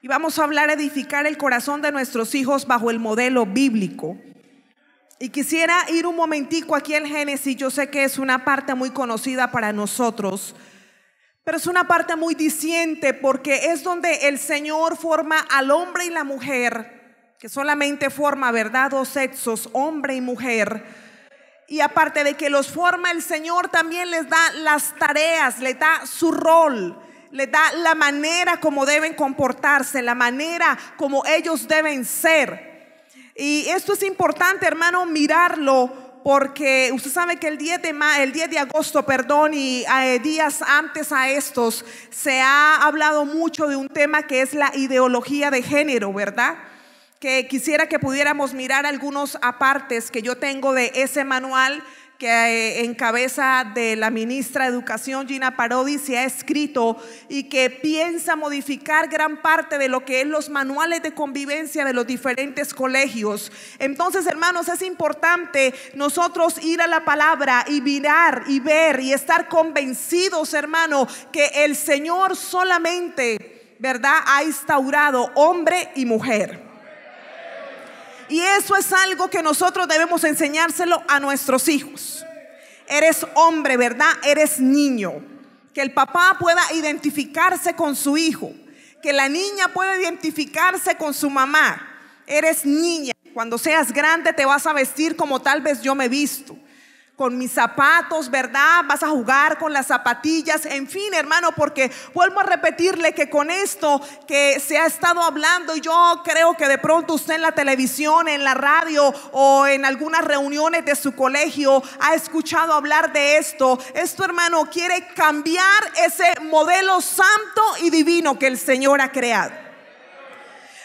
Y vamos a hablar edificar el corazón de nuestros hijos bajo el modelo bíblico. Y quisiera ir un momentico aquí al Génesis. Yo sé que es una parte muy conocida para nosotros, pero es una parte muy diciente porque es donde el Señor forma al hombre y la mujer, que solamente forma, ¿verdad?, dos sexos, hombre y mujer. Y aparte de que los forma el Señor, también les da las tareas, les da su rol, les da la manera como deben comportarse, la manera como ellos deben ser. Y esto es importante, hermano, mirarlo, porque usted sabe que el 10 de agosto, y días antes a estos, se ha hablado mucho de un tema que es la ideología de género, ¿verdad? Que quisiera que pudiéramos mirar algunos apartes que yo tengo de ese manual que en cabeza de la ministra de Educación, Gina Parodi, se ha escrito y que piensa modificar gran parte de lo que es los manuales de convivencia de los diferentes colegios. Entonces, hermanos, es importante nosotros ir a la palabra y mirar y ver y estar convencidos, hermano, que el Señor solamente, ¿verdad?, ha instaurado hombre y mujer. Y eso es algo que nosotros debemos enseñárselo a nuestros hijos. Eres hombre, ¿verdad? Eres niño. Que el papá pueda identificarse con su hijo. Que la niña pueda identificarse con su mamá. Eres niña. Cuando seas grande te vas a vestir como tal vez yo me visto. Con mis zapatos, ¿verdad? Vas a jugar con las zapatillas, en fin, hermano, porque vuelvo a repetirle que con esto que se ha estado hablando, y yo creo que de pronto usted en la televisión, en la radio o en algunas reuniones de su colegio ha escuchado hablar de esto. Esto, hermano, quiere cambiar ese modelo santo y divino que el Señor ha creado.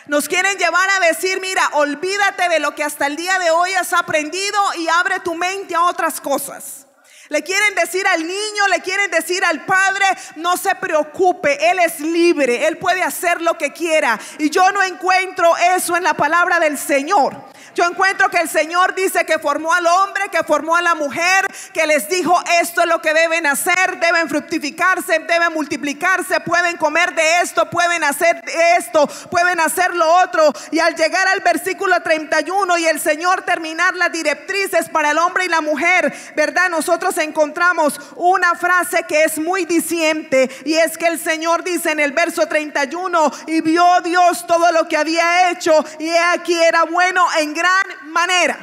Nos quieren llevar a decir, mira, olvídate de lo que hasta el día de hoy has aprendido y abre tu mente a otras cosas. Le quieren decir al niño, le quieren decir al padre, no se preocupe, él es libre, él puede hacer lo que quiera. Y yo no encuentro eso en la palabra del Señor. Yo encuentro que el Señor dice que formó al hombre, que formó a la mujer, que les dijo esto es lo que deben hacer, deben fructificarse, deben multiplicarse, pueden comer de esto, pueden hacer esto, pueden hacer lo otro. Y al llegar al versículo 31 y el Señor terminar las directrices para el hombre y la mujer, ¿verdad? Nosotros encontramos una frase que es muy diciente, y es que el Señor dice en el verso 31: y vio Dios todo lo que había hecho, y he aquí era bueno en gran manera.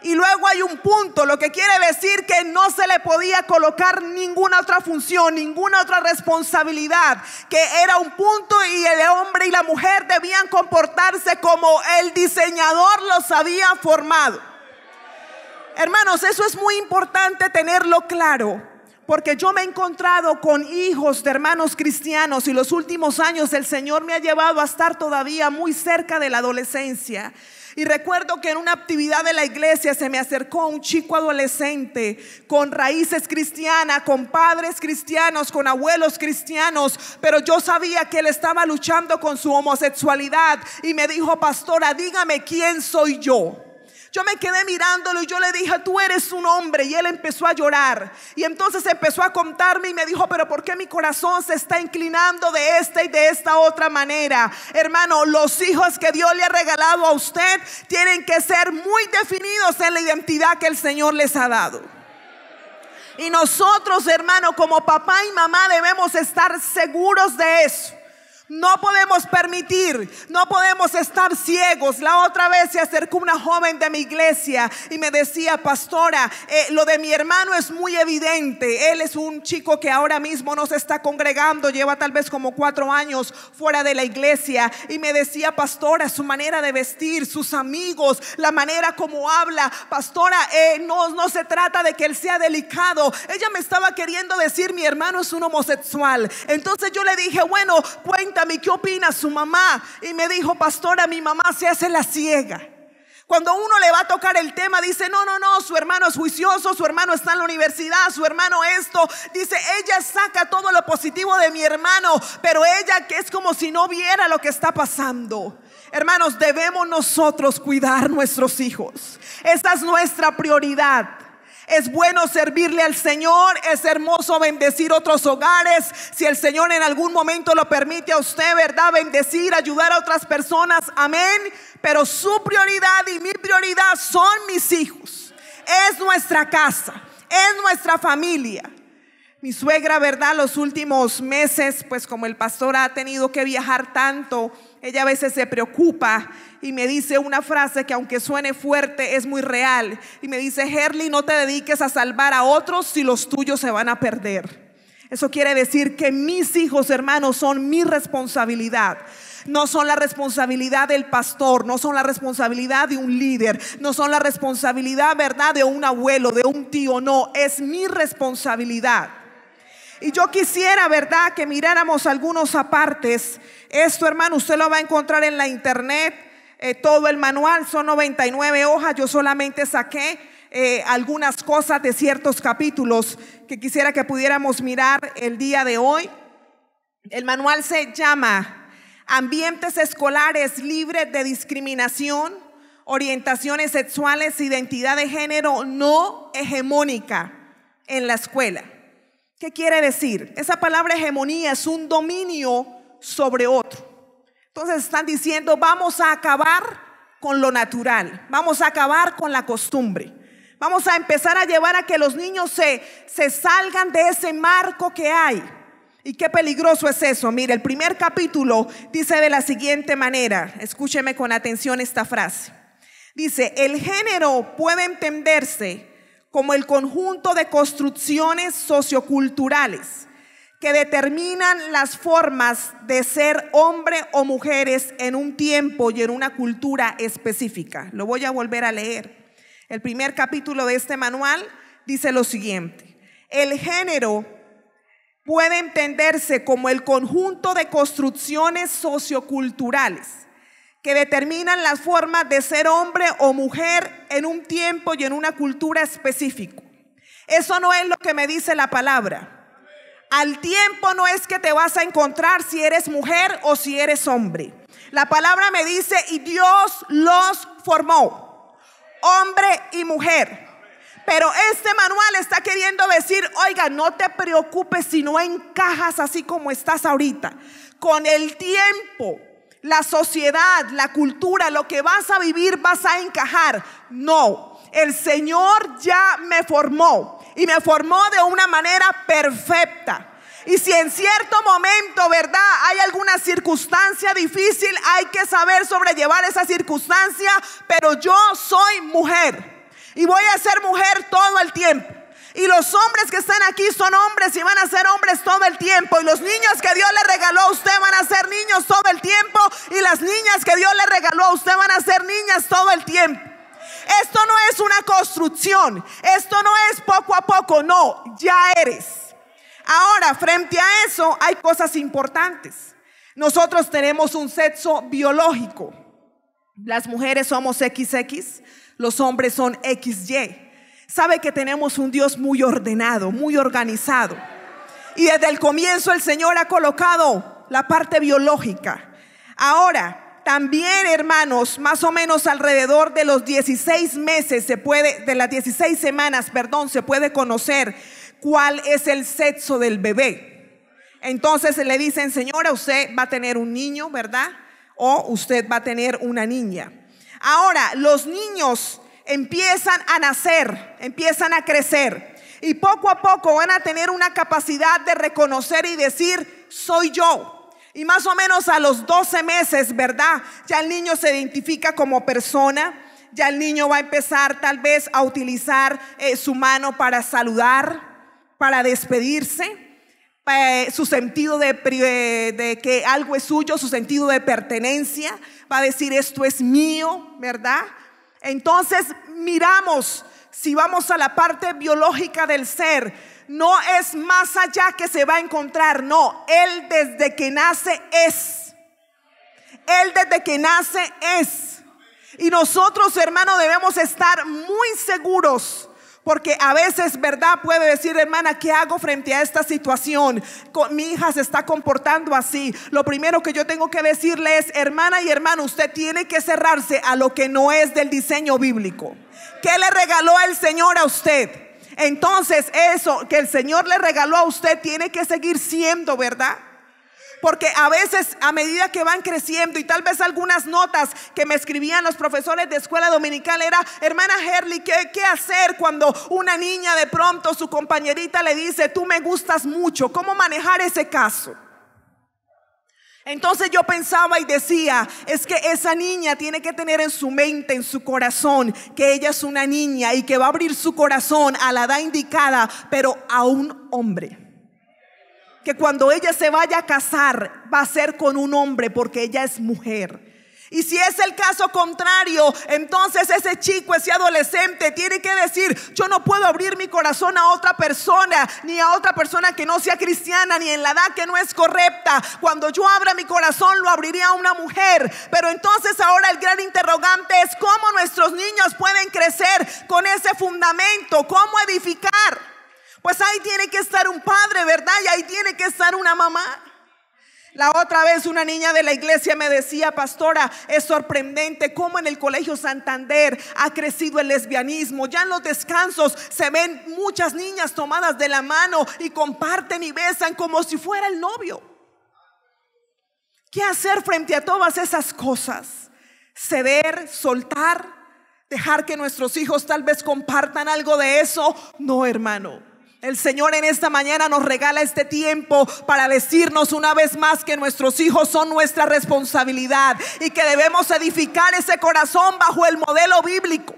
Y luego hay un punto, lo que quiere decir que no se le podía colocar ninguna otra función, ninguna otra responsabilidad, que era un punto y el hombre y la mujer debían comportarse como el diseñador los había formado. Hermanos, eso es muy importante tenerlo claro, porque yo me he encontrado con hijos de hermanos cristianos y los últimos años el Señor me ha llevado a estar todavía muy cerca de la adolescencia. Y recuerdo que en una actividad de la iglesia se me acercó un chico adolescente con raíces cristianas, con padres cristianos, con abuelos cristianos, pero yo sabía que él estaba luchando con su homosexualidad y me dijo: pastora, dígame quién soy yo. Yo me quedé mirándolo y yo le dije: tú eres un hombre. Y él empezó a llorar. Y entonces empezó a contarme y me dijo: pero ¿por qué mi corazón se está inclinando de esta y de esta otra manera? Hermano, los hijos que Dios le ha regalado a usted tienen que ser muy definidos en la identidad que el Señor les ha dado. Y nosotros, hermano, como papá y mamá debemos estar seguros de eso. No podemos permitir, no podemos estar ciegos. La otra vez se acercó una joven de mi iglesia y me decía: pastora, lo de mi hermano es muy evidente. Él es un chico que ahora mismo no se está congregando, lleva tal vez como 4 años fuera de la iglesia. Y me decía: pastora, su manera de vestir, sus amigos, la manera como habla, pastora, no se trata de que él sea delicado. Ella me estaba queriendo decir: mi hermano es un homosexual. Entonces yo le dije: bueno, cuéntame, ¿qué opina su mamá? Y me dijo: pastora, mi mamá se hace la ciega. Cuando uno le va a tocar el tema, dice: no, su hermano es juicioso, su hermano está en la universidad, su hermano esto. Dice: ella saca todo lo positivo de mi hermano, pero ella que es como si no viera lo que está pasando. Hermanos, debemos nosotros cuidar nuestros hijos. Esa es nuestra prioridad. Es bueno servirle al Señor, es hermoso bendecir otros hogares. Si el Señor en algún momento lo permite a usted, ¿verdad? Bendecir, ayudar a otras personas, amén. Pero su prioridad y mi prioridad son mis hijos. Es nuestra casa, es nuestra familia. Mi suegra, ¿verdad? Los últimos meses, pues como el pastor ha tenido que viajar tanto, ella a veces se preocupa y me dice una frase que, aunque suene fuerte, es muy real. Y me dice: Herly, no te dediques a salvar a otros si los tuyos se van a perder. Eso quiere decir que mis hijos, hermanos, son mi responsabilidad. No son la responsabilidad del pastor, no son la responsabilidad de un líder, no son la responsabilidad, ¿verdad?, de un abuelo, de un tío. No, es mi responsabilidad. Y yo quisiera, ¿verdad?, que miráramos algunos apartes. Esto, hermano, usted lo va a encontrar en la internet. Todo el manual, son 99 hojas. Yo solamente saqué algunas cosas de ciertos capítulos que quisiera que pudiéramos mirar el día de hoy. El manual se llama Ambientes escolares libres de discriminación, orientaciones sexuales, identidad de género no hegemónica en la escuela. ¿Qué quiere decir? Esa palabra hegemonía es un dominio sobre otro. Entonces están diciendo: vamos a acabar con lo natural, vamos a acabar con la costumbre, vamos a empezar a llevar a que los niños se salgan de ese marco que hay. Y qué peligroso es eso. Mire, el primer capítulo dice de la siguiente manera, escúcheme con atención esta frase. Dice: el género puede entenderse como el conjunto de construcciones socioculturales que determinan las formas de ser hombre o mujeres en un tiempo y en una cultura específica. Lo voy a volver a leer. El primer capítulo de este manual dice lo siguiente: el género puede entenderse como el conjunto de construcciones socioculturales que determinan las formas de ser hombre o mujer en un tiempo y en una cultura específico. Eso no es lo que me dice la palabra. Al tiempo no es que te vas a encontrar si eres mujer o si eres hombre. La palabra me dice: y Dios los formó, hombre y mujer. Pero este manual está queriendo decir: oiga, no te preocupes si no encajas así como estás ahorita. Con el tiempo, la sociedad, la cultura, lo que vas a vivir, vas a encajar. No, el Señor ya me formó y me formó de una manera perfecta. Y si en cierto momento, ¿verdad?, hay alguna circunstancia difícil, hay que saber sobrellevar esa circunstancia. Pero yo soy mujer y voy a ser mujer todo el tiempo. Y los hombres que están aquí son hombres y van a ser hombres todo el tiempo. Y los niños que Dios le regaló a usted van a ser niños todo el tiempo. Y las niñas que Dios le regaló a usted van a ser niñas todo el tiempo. Esto no es una construcción, esto no es poco a poco, no, ya eres. Ahora, frente a eso hay cosas importantes. Nosotros tenemos un sexo biológico. Las mujeres somos XX, los hombres son XY. Sabe que tenemos un Dios muy ordenado, muy organizado. Y desde el comienzo el Señor ha colocado la parte biológica. Ahora, también, hermanos, más o menos alrededor de los 16 meses de las 16 semanas, se puede conocer cuál es el sexo del bebé. Entonces le dicen: señora, usted va a tener un niño, ¿verdad? O usted va a tener una niña. Ahora, los niños empiezan a nacer, empiezan a crecer, y poco a poco van a tener una capacidad de reconocer y decir: soy yo. Y más o menos a los 12 meses, ¿verdad?, ya el niño se identifica como persona. Ya el niño va a empezar tal vez a utilizar su mano para saludar, para despedirse. Su sentido de que algo es suyo, su sentido de pertenencia, va a decir: esto es mío, ¿verdad? Entonces miramos, si vamos a la parte biológica del ser, no es más allá que se va a encontrar. No, él desde que nace es. Él desde que nace es. Y nosotros, hermano, debemos estar muy seguros. Porque a veces, ¿verdad?, puede decir: hermana, ¿qué hago frente a esta situación? Mi hija se está comportando así. Lo primero que yo tengo que decirle es: hermana y hermano, usted tiene que cerrarse a lo que no es del diseño bíblico. ¿Qué le regaló el Señor a usted? entonces eso que el Señor le regaló a usted tiene que seguir siendo, ¿verdad? Porque a veces, a medida que van creciendo, y tal vez algunas notas que me escribían los profesores de escuela dominical era: hermana Herly, ¿qué hacer cuando una niña de pronto su compañerita le dice, tú me gustas mucho? ¿Cómo manejar ese caso? Entonces yo pensaba y decía, es que esa niña tiene que tener en su mente, en su corazón, que ella es una niña y que va a abrir su corazón a la edad indicada, pero a un hombre. Que cuando ella se vaya a casar va a ser con un hombre porque ella es mujer. Y si es el caso contrario, entonces ese chico, ese adolescente tiene que decir, yo no puedo abrir mi corazón a otra persona, ni a otra persona que no sea cristiana, ni en la edad que no es correcta. Cuando yo abra mi corazón lo abriría a una mujer. Pero entonces ahora el gran interrogante es cómo nuestros niños pueden crecer con ese fundamento, cómo edificar. Pues ahí tiene que estar un padre, ¿verdad? Y ahí tiene que estar una mamá. La otra vez una niña de la iglesia me decía, pastora, es sorprendente cómo en el Colegio Santander ha crecido el lesbianismo. Ya en los descansos se ven muchas niñas tomadas de la mano y comparten y besan como si fuera el novio. ¿Qué hacer frente a todas esas cosas? Ceder, soltar, dejar que nuestros hijos tal vez compartan algo de eso. No, hermano. El Señor en esta mañana nos regala este tiempo para decirnos una vez más que nuestros hijos son nuestra responsabilidad y que debemos edificar ese corazón bajo el modelo bíblico.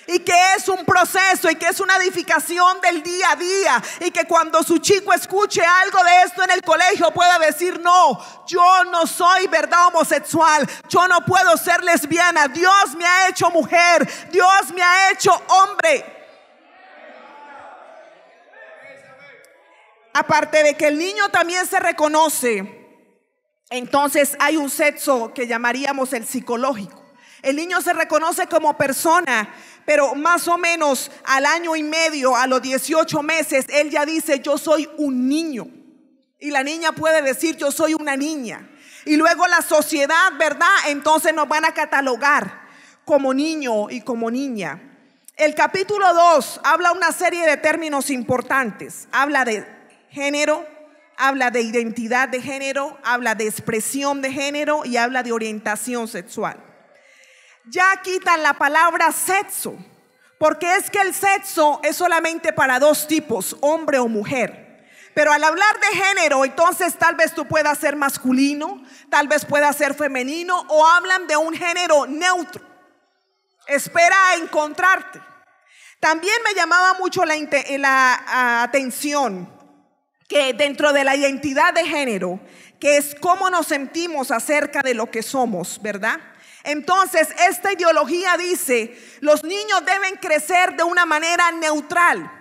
Y que es un proceso y que es una edificación del día a día. Y que cuando su chico escuche algo de esto en el colegio pueda decir, no, yo no soy, ¿verdad?, homosexual. Yo no puedo ser lesbiana. Dios me ha hecho mujer. Dios me ha hecho hombre. Aparte de que el niño también se reconoce, entonces hay un sexo que llamaríamos el psicológico. El niño se reconoce como persona, pero más o menos al año y medio, a los 18 meses, él ya dice, yo soy un niño. Y la niña puede decir, yo soy una niña. Y luego la sociedad, ¿verdad?, entonces nos van a catalogar como niño y como niña. El capítulo 2 habla una serie de términos importantes. Habla de género, habla de identidad de género, habla de expresión de género y habla de orientación sexual. Ya quitan la palabra sexo, porque es que el sexo es solamente para dos tipos, hombre o mujer. Pero al hablar de género, entonces tal vez tú puedas ser masculino, tal vez puedas ser femenino, o hablan de un género neutro. Espera a encontrarte. También me llamaba mucho la atención que dentro de la identidad de género, que es cómo nos sentimos acerca de lo que somos, ¿verdad? Entonces esta ideología dice, los niños deben crecer de una manera neutral.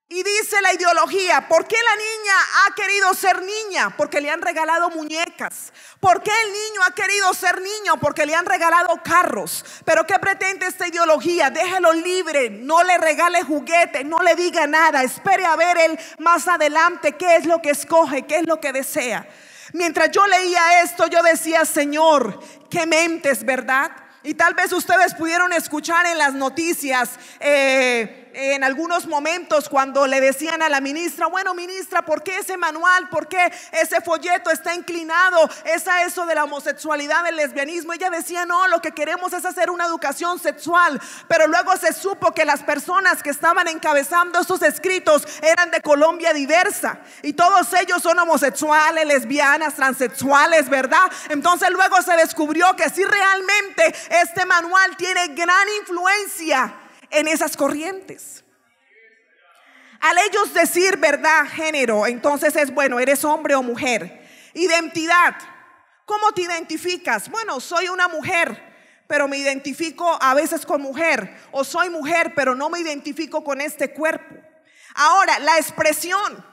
Y dice la ideología, ¿por qué la niña ha querido ser niña? Porque le han regalado muñecas. ¿Por qué el niño ha querido ser niño? Porque le han regalado carros. Pero ¿qué pretende esta ideología? Déjelo libre, no le regale juguete, no le diga nada. Espere a ver él más adelante qué es lo que escoge, qué es lo que desea. Mientras yo leía esto, yo decía, Señor, qué mentes, ¿verdad? Y tal vez ustedes pudieron escuchar en las noticias en algunos momentos cuando le decían a la ministra, bueno, ministra, ¿por qué ese manual, por qué ese folleto está inclinado? ¿Es a eso de la homosexualidad, del lesbianismo? Ella decía, no, lo que queremos es hacer una educación sexual. Pero luego se supo que las personas que estaban encabezando estos escritos eran de Colombia diversa, y todos ellos son homosexuales, lesbianas, transexuales, ¿verdad? Entonces luego se descubrió que sí, realmente este manual tiene gran influencia en esas corrientes. Al ellos decir, ¿verdad?, género, entonces es, bueno, eres hombre o mujer. Identidad, ¿cómo te identificas? Bueno, soy una mujer, pero me identifico a veces con mujer. O soy mujer, pero no me identifico con este cuerpo. Ahora, la expresión,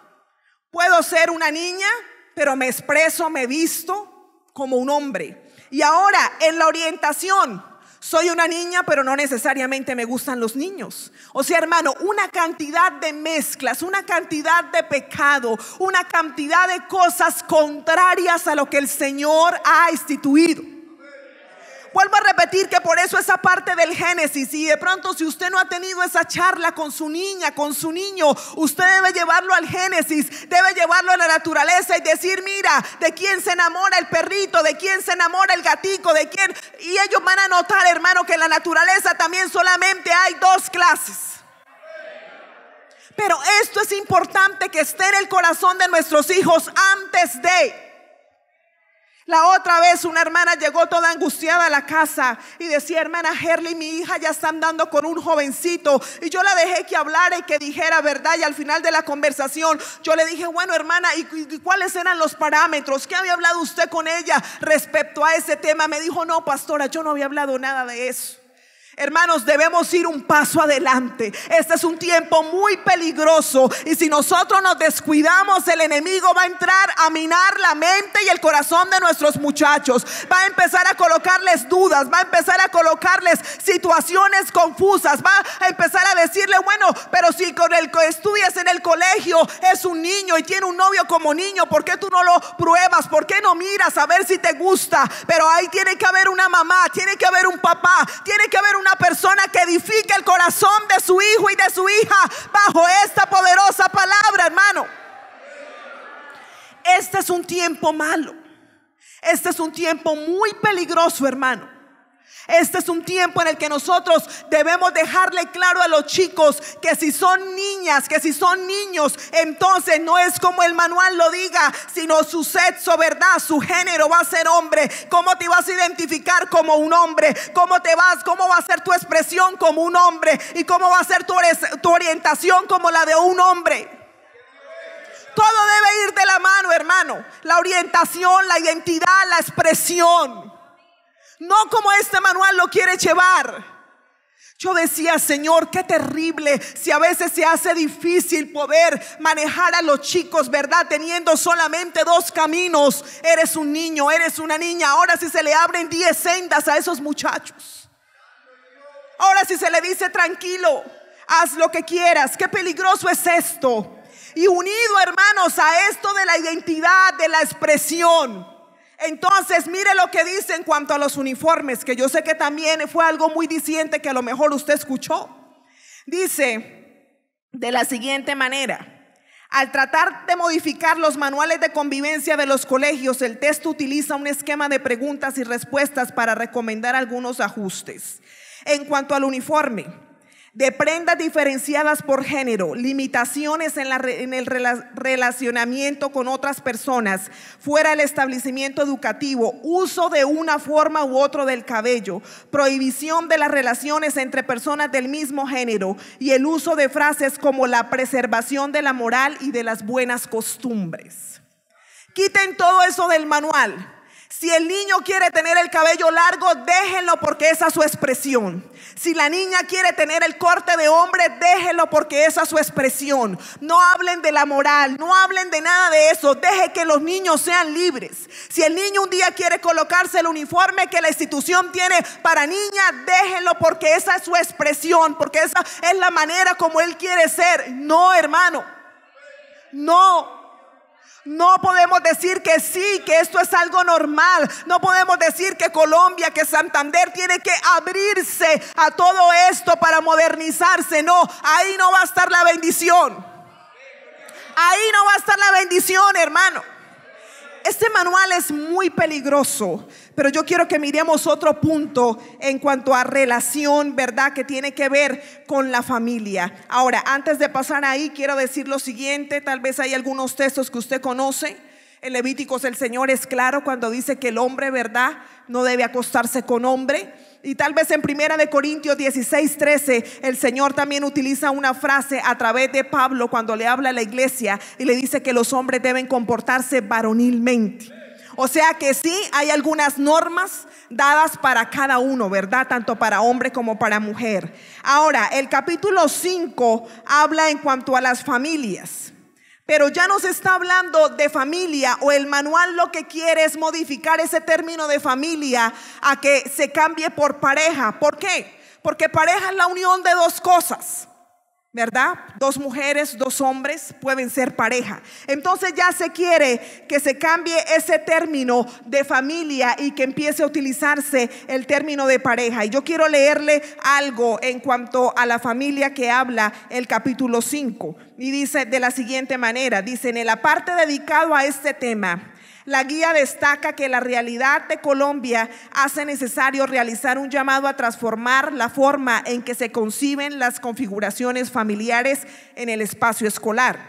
puedo ser una niña, pero me expreso, me visto como un hombre. Y ahora, en la orientación, soy una niña, pero no necesariamente me gustan los niños. O sea, hermano, una cantidad de mezclas, una cantidad de pecado, una cantidad de cosas contrarias a lo que el Señor ha instituido. Vuelvo a repetir que por eso esa parte del Génesis, y de pronto si usted no ha tenido esa charla con su niña, con su niño, usted debe llevarlo al Génesis, debe llevarlo a la naturaleza y decir, mira, de quién se enamora el perrito, de quién se enamora el gatico, de quién. Y ellos van a notar, hermano, que en la naturaleza también solamente hay dos clases. Pero esto es importante que esté en el corazón de nuestros hijos antes de. La otra vez una hermana llegó toda angustiada a la casa y decía, hermana Herly, mi hija ya está andando con un jovencito. Y yo la dejé que hablara y que dijera verdad. Y al final de la conversación yo le dije, bueno hermana, ¿y cuáles eran los parámetros? ¿Qué había hablado usted con ella respecto a ese tema? Me dijo, no pastora, yo no había hablado nada de eso. Hermanos, debemos ir un paso adelante. Este es un tiempo muy peligroso y si nosotros nos descuidamos, el enemigo va a entrar a minar la mente y el corazón de nuestros muchachos. Va a empezar a colocarles dudas, va a empezar a colocarles situaciones confusas, va a empezar a decirle, bueno, pero si con el que estudias en el colegio es un niño y tiene un novio como niño, ¿por qué tú no lo pruebas? ¿Por qué no miras a ver si te gusta? Pero ahí tiene que haber una mamá, tiene que haber un papá, tiene que haber una persona que edifique el corazón de su hijo y de su hija bajo esta poderosa palabra, hermano. Este es un tiempo malo. Este es un tiempo muy peligroso, hermano. Este es un tiempo en el que nosotros debemos dejarle claro a los chicos que si son niñas, que si son niños, entonces no es como el manual lo diga, sino su sexo, ¿verdad? Su género va a ser hombre. ¿Cómo te vas a identificar como un hombre? ¿Cómo va a ser tu expresión como un hombre? ¿Y cómo va a ser tu orientación como la de un hombre? Todo debe ir de la mano, hermano. La orientación, la identidad, la expresión. No como este manual lo quiere llevar. Yo decía, Señor, qué terrible si a veces se hace difícil poder manejar a los chicos, ¿verdad? Teniendo solamente dos caminos. Eres un niño, eres una niña. Ahora si se le abren 10 sendas a esos muchachos. Ahora si se le dice tranquilo, haz lo que quieras. Qué peligroso es esto. Y unido, hermanos, a esto de la identidad, de la expresión. Entonces mire lo que dice en cuanto a los uniformes, que yo sé que también fue algo muy diciente que a lo mejor usted escuchó. Dice de la siguiente manera: al tratar de modificar los manuales de convivencia de los colegios, el texto utiliza un esquema de preguntas y respuestas para recomendar algunos ajustes. En cuanto al uniforme, de prendas diferenciadas por género, limitaciones en el relacionamiento con otras personas fuera del establecimiento educativo, uso de una forma u otra del cabello, prohibición de las relaciones entre personas del mismo género y el uso de frases como la preservación de la moral y de las buenas costumbres. Quiten todo eso del manual. Si el niño quiere tener el cabello largo, déjenlo porque esa es su expresión. Si la niña quiere tener el corte de hombre, déjenlo porque esa es su expresión. No hablen de la moral, no hablen de nada de eso. Deje que los niños sean libres. Si el niño un día quiere colocarse el uniforme que la institución tiene para niña, déjenlo porque esa es su expresión, porque esa es la manera como él quiere ser. No, hermano, no podemos decir que sí, que esto es algo normal. No podemos decir que Colombia, que Santander tiene que abrirse a todo esto para modernizarse. No, ahí no va a estar la bendición. Ahí no va a estar la bendición, hermano. Este manual es muy peligroso, pero yo quiero que miremos otro punto en cuanto a relación, ¿verdad? Que tiene que ver con la familia. Ahora, antes de pasar ahí, quiero decir lo siguiente. Tal vez hay algunos textos que usted conoce. En Levíticos el Señor es claro cuando dice que el hombre, ¿verdad?, no debe acostarse con hombre. Y tal vez en 1 Corintios 16:13 el Señor también utiliza una frase a través de Pablo cuando le habla a la iglesia y le dice que los hombres deben comportarse varonilmente. O sea que sí, hay algunas normas dadas para cada uno, ¿verdad? Tanto para hombre como para mujer. Ahora, el capítulo 5 habla en cuanto a las familias. Pero ya nos está hablando de familia, o el manual lo que quiere es modificar ese término de familia a que se cambie por pareja. ¿Por qué? Porque pareja es la unión de dos cosas. ¿verdad? Dos mujeres, dos hombres pueden ser pareja. Entonces ya se quiere que se cambie ese término de familia y que empiece a utilizarse el término de pareja. Y yo quiero leerle algo en cuanto a la familia que habla el capítulo 5. Y dice de la siguiente manera, dice: en la parte dedicado a este tema, la guía destaca que la realidad de Colombia hace necesario realizar un llamado a transformar la forma en que se conciben las configuraciones familiares en el espacio escolar.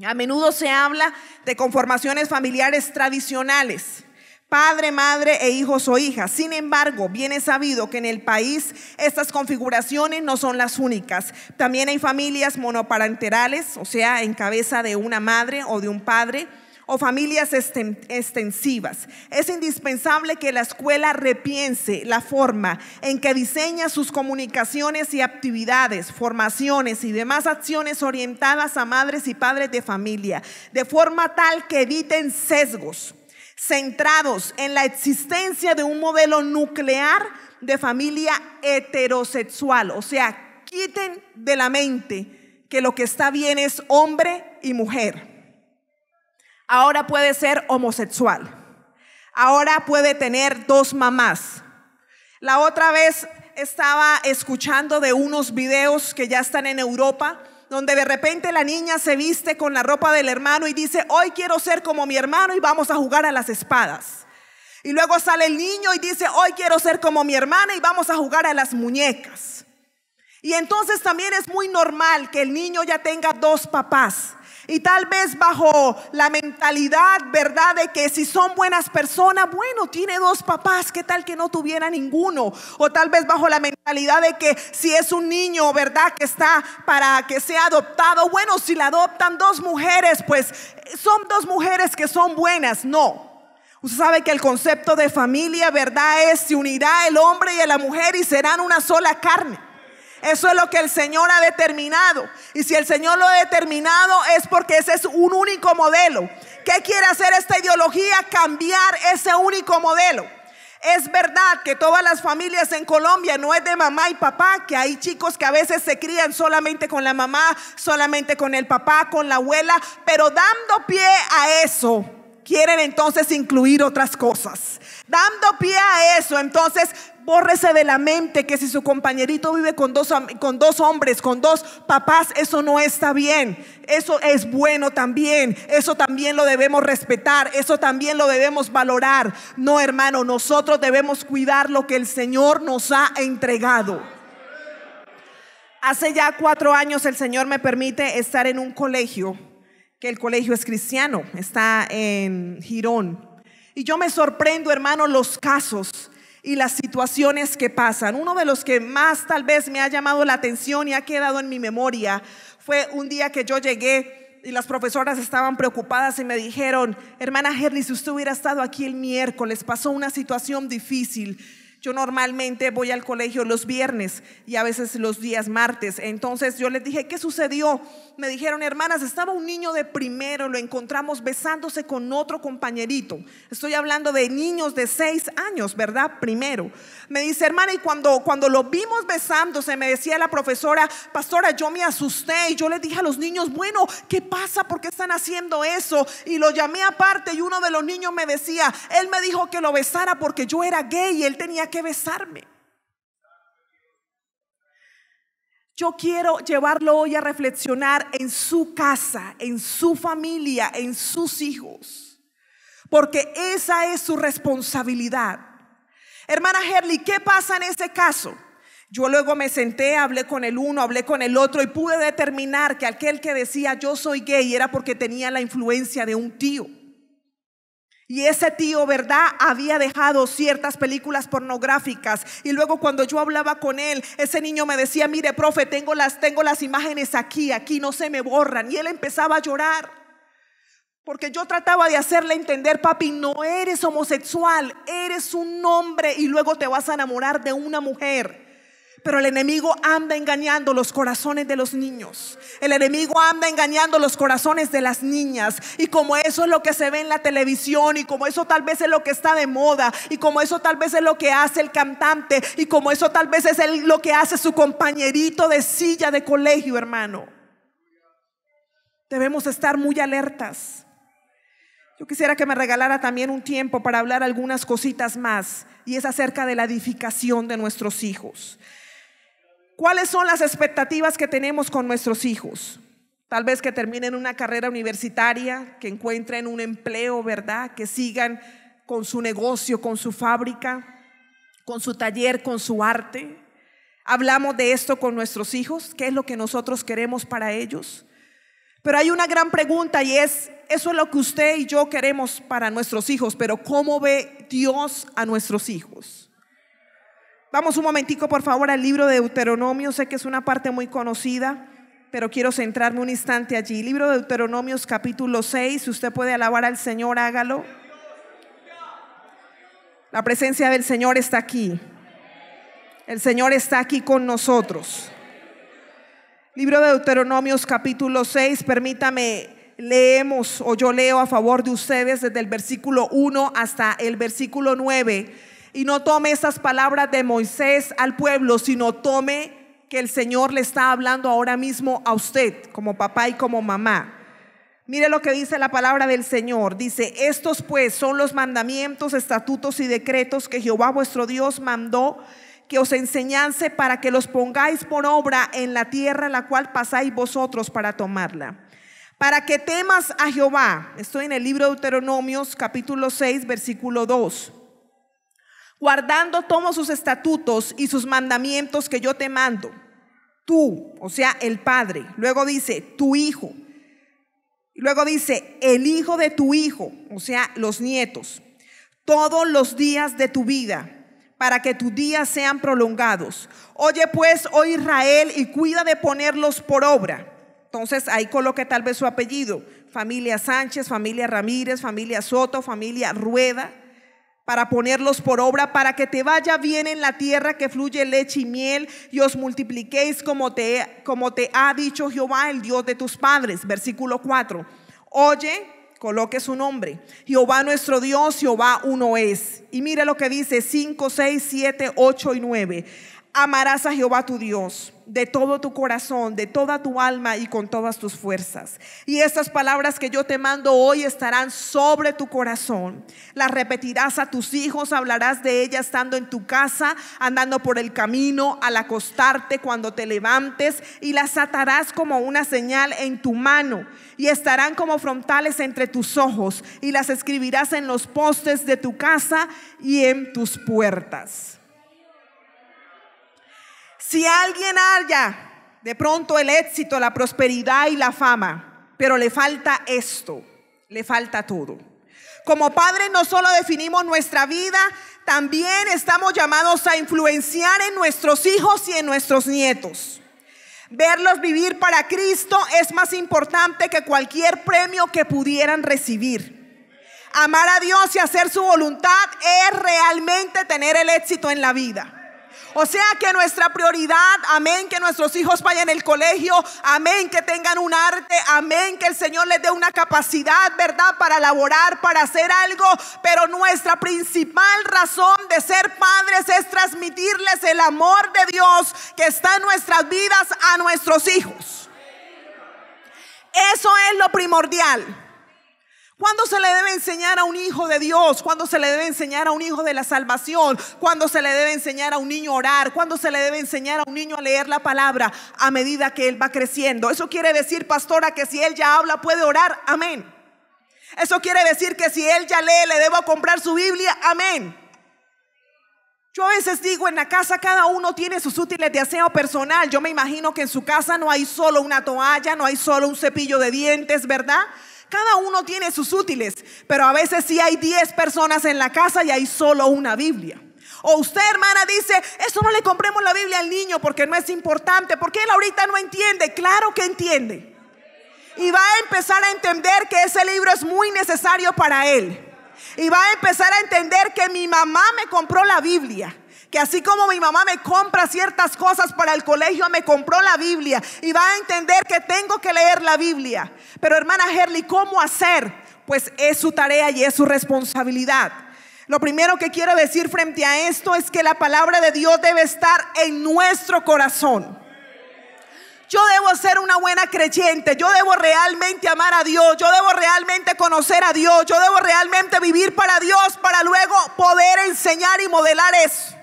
A menudo se habla de conformaciones familiares tradicionales: padre, madre e hijos o hijas. Sin embargo, bien es sabido que en el país estas configuraciones no son las únicas. También hay familias monoparenterales, o sea, en cabeza de una madre o de un padre, o familias extensivas. Es indispensable que la escuela repiense la forma en que diseña sus comunicaciones y actividades, formaciones y demás acciones orientadas a madres y padres de familia, de forma tal que eviten sesgos centrados en la existencia de un modelo nuclear de familia heterosexual. O sea, quiten de la mente que lo que está bien es hombre y mujer. Ahora puede ser homosexual. Ahora puede tener dos mamás. La otra vez estaba escuchando de unos videos que ya están en Europa, donde de repente la niña se viste con la ropa del hermano y dice: hoy quiero ser como mi hermano y vamos a jugar a las espadas. Y luego sale el niño y dice: hoy quiero ser como mi hermana y vamos a jugar a las muñecas. Y entonces también es muy normal que el niño ya tenga dos papás. Y tal vez bajo la mentalidad, ¿verdad?, de que si son buenas personas, bueno, tiene dos papás, ¿qué tal que no tuviera ninguno? O tal vez bajo la mentalidad de que si es un niño, ¿verdad?, que está para que sea adoptado, bueno, si la adoptan dos mujeres, pues son dos mujeres que son buenas. No. Usted sabe que el concepto de familia, ¿verdad?, es: se unirá el hombre y la mujer y serán una sola carne. Eso es lo que el Señor ha determinado. Y si el Señor lo ha determinado es porque ese es un único modelo. ¿Qué quiere hacer esta ideología? Cambiar ese único modelo. Es verdad que todas las familias en Colombia no es de mamá y papá, que hay chicos que a veces se crían solamente con la mamá, solamente con el papá, con la abuela, pero dando pie a eso, quieren entonces incluir otras cosas. Dando pie a eso, entonces bórrese de la mente que si su compañerito vive con dos hombres, con dos papás, eso no está bien. Eso es bueno también. Eso también lo debemos respetar. Eso también lo debemos valorar. No, hermano, nosotros debemos cuidar lo que el Señor nos ha entregado. Hace ya 4 años el Señor me permite estar en un colegio, que el colegio es cristiano, está en Girón. Y yo me sorprendo, hermano, los casos y las situaciones que pasan. Uno de los que más tal vez me ha llamado la atención y ha quedado en mi memoria fue un día que yo llegué y las profesoras estaban preocupadas y me dijeron: hermana Herly, si usted hubiera estado aquí el miércoles, pasó una situación difícil. Yo normalmente voy al colegio los viernes y a veces los días martes. Entonces yo les dije: ¿qué sucedió? Me dijeron: hermanas, estaba un niño de primero, lo encontramos besándose con otro compañerito. Estoy hablando de niños de 6 años, ¿verdad? Primero. Me dice: hermana, y cuando lo vimos besándose, me decía la profesora: pastora, yo me asusté y yo le dije a los niños: bueno, ¿qué pasa? ¿Por qué están haciendo eso? Y lo llamé aparte y uno de los niños me decía: él me dijo que lo besara porque yo era gay y él tenía que besarme. Yo quiero llevarlo hoy a reflexionar en su casa, en su familia, en sus hijos, porque esa es su responsabilidad. Hermana Herly, ¿qué pasa en ese caso? Yo luego me senté, hablé con el uno, hablé con el otro y pude determinar que aquel que decía yo soy gay era porque tenía la influencia de un tío. Y ese tío, ¿verdad?, había dejado ciertas películas pornográficas. Y luego cuando yo hablaba con él, ese niño me decía: mire, profe, tengo las imágenes aquí no se me borran. Y él empezaba a llorar, porque yo trataba de hacerle entender: papi, no eres homosexual, eres un hombre y luego te vas a enamorar de una mujer. Pero el enemigo anda engañando los corazones de los niños. El enemigo anda engañando los corazones de las niñas. Y como eso es lo que se ve en la televisión, y como eso tal vez es lo que está de moda, y como eso tal vez es lo que hace el cantante, y como eso tal vez es lo que hace su compañerito de silla de colegio, hermano, debemos estar muy alertas. Yo quisiera que me regalara también un tiempo para hablar algunas cositas más, y es acerca de la edificación de nuestros hijos. ¿Cuáles son las expectativas que tenemos con nuestros hijos? Tal vez que terminen una carrera universitaria, que encuentren un empleo, ¿verdad? Que sigan con su negocio, con su fábrica, con su taller, con su arte. Hablamos de esto con nuestros hijos, ¿qué es lo que nosotros queremos para ellos? Pero hay una gran pregunta, y es: eso es lo que usted y yo queremos para nuestros hijos, pero ¿cómo ve Dios a nuestros hijos? Vamos un momentico por favor al libro de Deuteronomio. Sé que es una parte muy conocida, pero quiero centrarme un instante allí. Libro de Deuteronomios capítulo 6. Si usted puede alabar al Señor, hágalo. La presencia del Señor está aquí. El Señor está aquí con nosotros. Libro de Deuteronomios capítulo 6. Permítame, leemos, o yo leo a favor de ustedes desde el versículo 1 hasta el versículo 9. Y no tome esas palabras de Moisés al pueblo, sino tome que el Señor le está hablando ahora mismo a usted como papá y como mamá. Mire lo que dice la palabra del Señor. Dice: estos pues son los mandamientos, estatutos y decretos que Jehová vuestro Dios mandó que os enseñase, para que los pongáis por obra en la tierra la cual pasáis vosotros para tomarla. Para que temas a Jehová. Estoy en el libro de Deuteronomios capítulo 6 versículo 2. Guardando todos sus estatutos y sus mandamientos que yo te mando, tú, o sea, el padre. Luego dice tu hijo. Luego dice el hijo de tu hijo, o sea, los nietos, todos los días de tu vida, para que tus días sean prolongados. Oye pues, oh Israel, y cuida de ponerlos por obra. Entonces ahí coloque tal vez su apellido: familia Sánchez, familia Ramírez, familia Soto, familia Rueda. Para ponerlos por obra, para que te vaya bien en la tierra que fluye leche y miel, y os multipliquéis como te ha dicho Jehová, el Dios de tus padres. Versículo 4. Oye, coloque su nombre: Jehová nuestro Dios, Jehová uno es. Y mire lo que dice 5, 6, 7, 8 y 9. Amarás a Jehová tu Dios de todo tu corazón, de toda tu alma y con todas tus fuerzas. Y estas palabras que yo te mando hoy estarán sobre tu corazón. Las repetirás a tus hijos, hablarás de ellas estando en tu casa, andando por el camino, al acostarte, cuando te levantes, y las atarás como una señal en tu mano, y estarán como frontales entre tus ojos, y las escribirás en los postes de tu casa y en tus puertas. Si alguien haya de pronto el éxito, la prosperidad y la fama, pero le falta esto, le falta todo. Como padres no solo definimos nuestra vida, también estamos llamados a influenciar en nuestros hijos y en nuestros nietos. Verlos vivir para Cristo es más importante que cualquier premio que pudieran recibir. Amar a Dios y hacer su voluntad es realmente tener el éxito en la vida. O sea que nuestra prioridad, amén, que nuestros hijos vayan al colegio, amén, que tengan un arte, amén, que el Señor les dé una capacidad, ¿verdad?, para laborar, para hacer algo. Pero nuestra principal razón de ser padres es transmitirles el amor de Dios que está en nuestras vidas a nuestros hijos. Eso es lo primordial. ¿Cuándo se le debe enseñar a un hijo de Dios? ¿Cuándo se le debe enseñar a un hijo de la salvación? ¿Cuándo se le debe enseñar a un niño a orar? ¿Cuándo se le debe enseñar a un niño a leer la palabra? A medida que él va creciendo. Eso quiere decir, pastora, que si él ya habla puede orar. Amén. Eso quiere decir que si él ya lee, le debo comprar su Biblia. Amén. Yo a veces digo, en la casa cada uno tiene sus útiles de aseo personal. Yo me imagino que en su casa no hay solo una toalla, no hay solo un cepillo de dientes, ¿verdad? Cada uno tiene sus útiles, pero a veces sí hay 10 personas en la casa y hay solo una Biblia. O usted, hermana, dice, eso no le compremos la Biblia al niño porque no es importante, porque él ahorita no entiende. Claro que entiende. Y va a empezar a entender que ese libro es muy necesario para él. Y va a empezar a entender que mi mamá me compró la Biblia, que así como mi mamá me compra ciertas cosas para el colegio, me compró la Biblia y va a entender que tengo que leer la Biblia. Pero hermana Herly, ¿cómo hacer? Pues es su tarea y es su responsabilidad. Lo primero que quiero decir frente a esto es que la palabra de Dios debe estar en nuestro corazón. Yo debo ser una buena creyente, yo debo realmente amar a Dios, yo debo realmente conocer a Dios, yo debo realmente vivir para Dios para luego poder enseñar y modelar eso.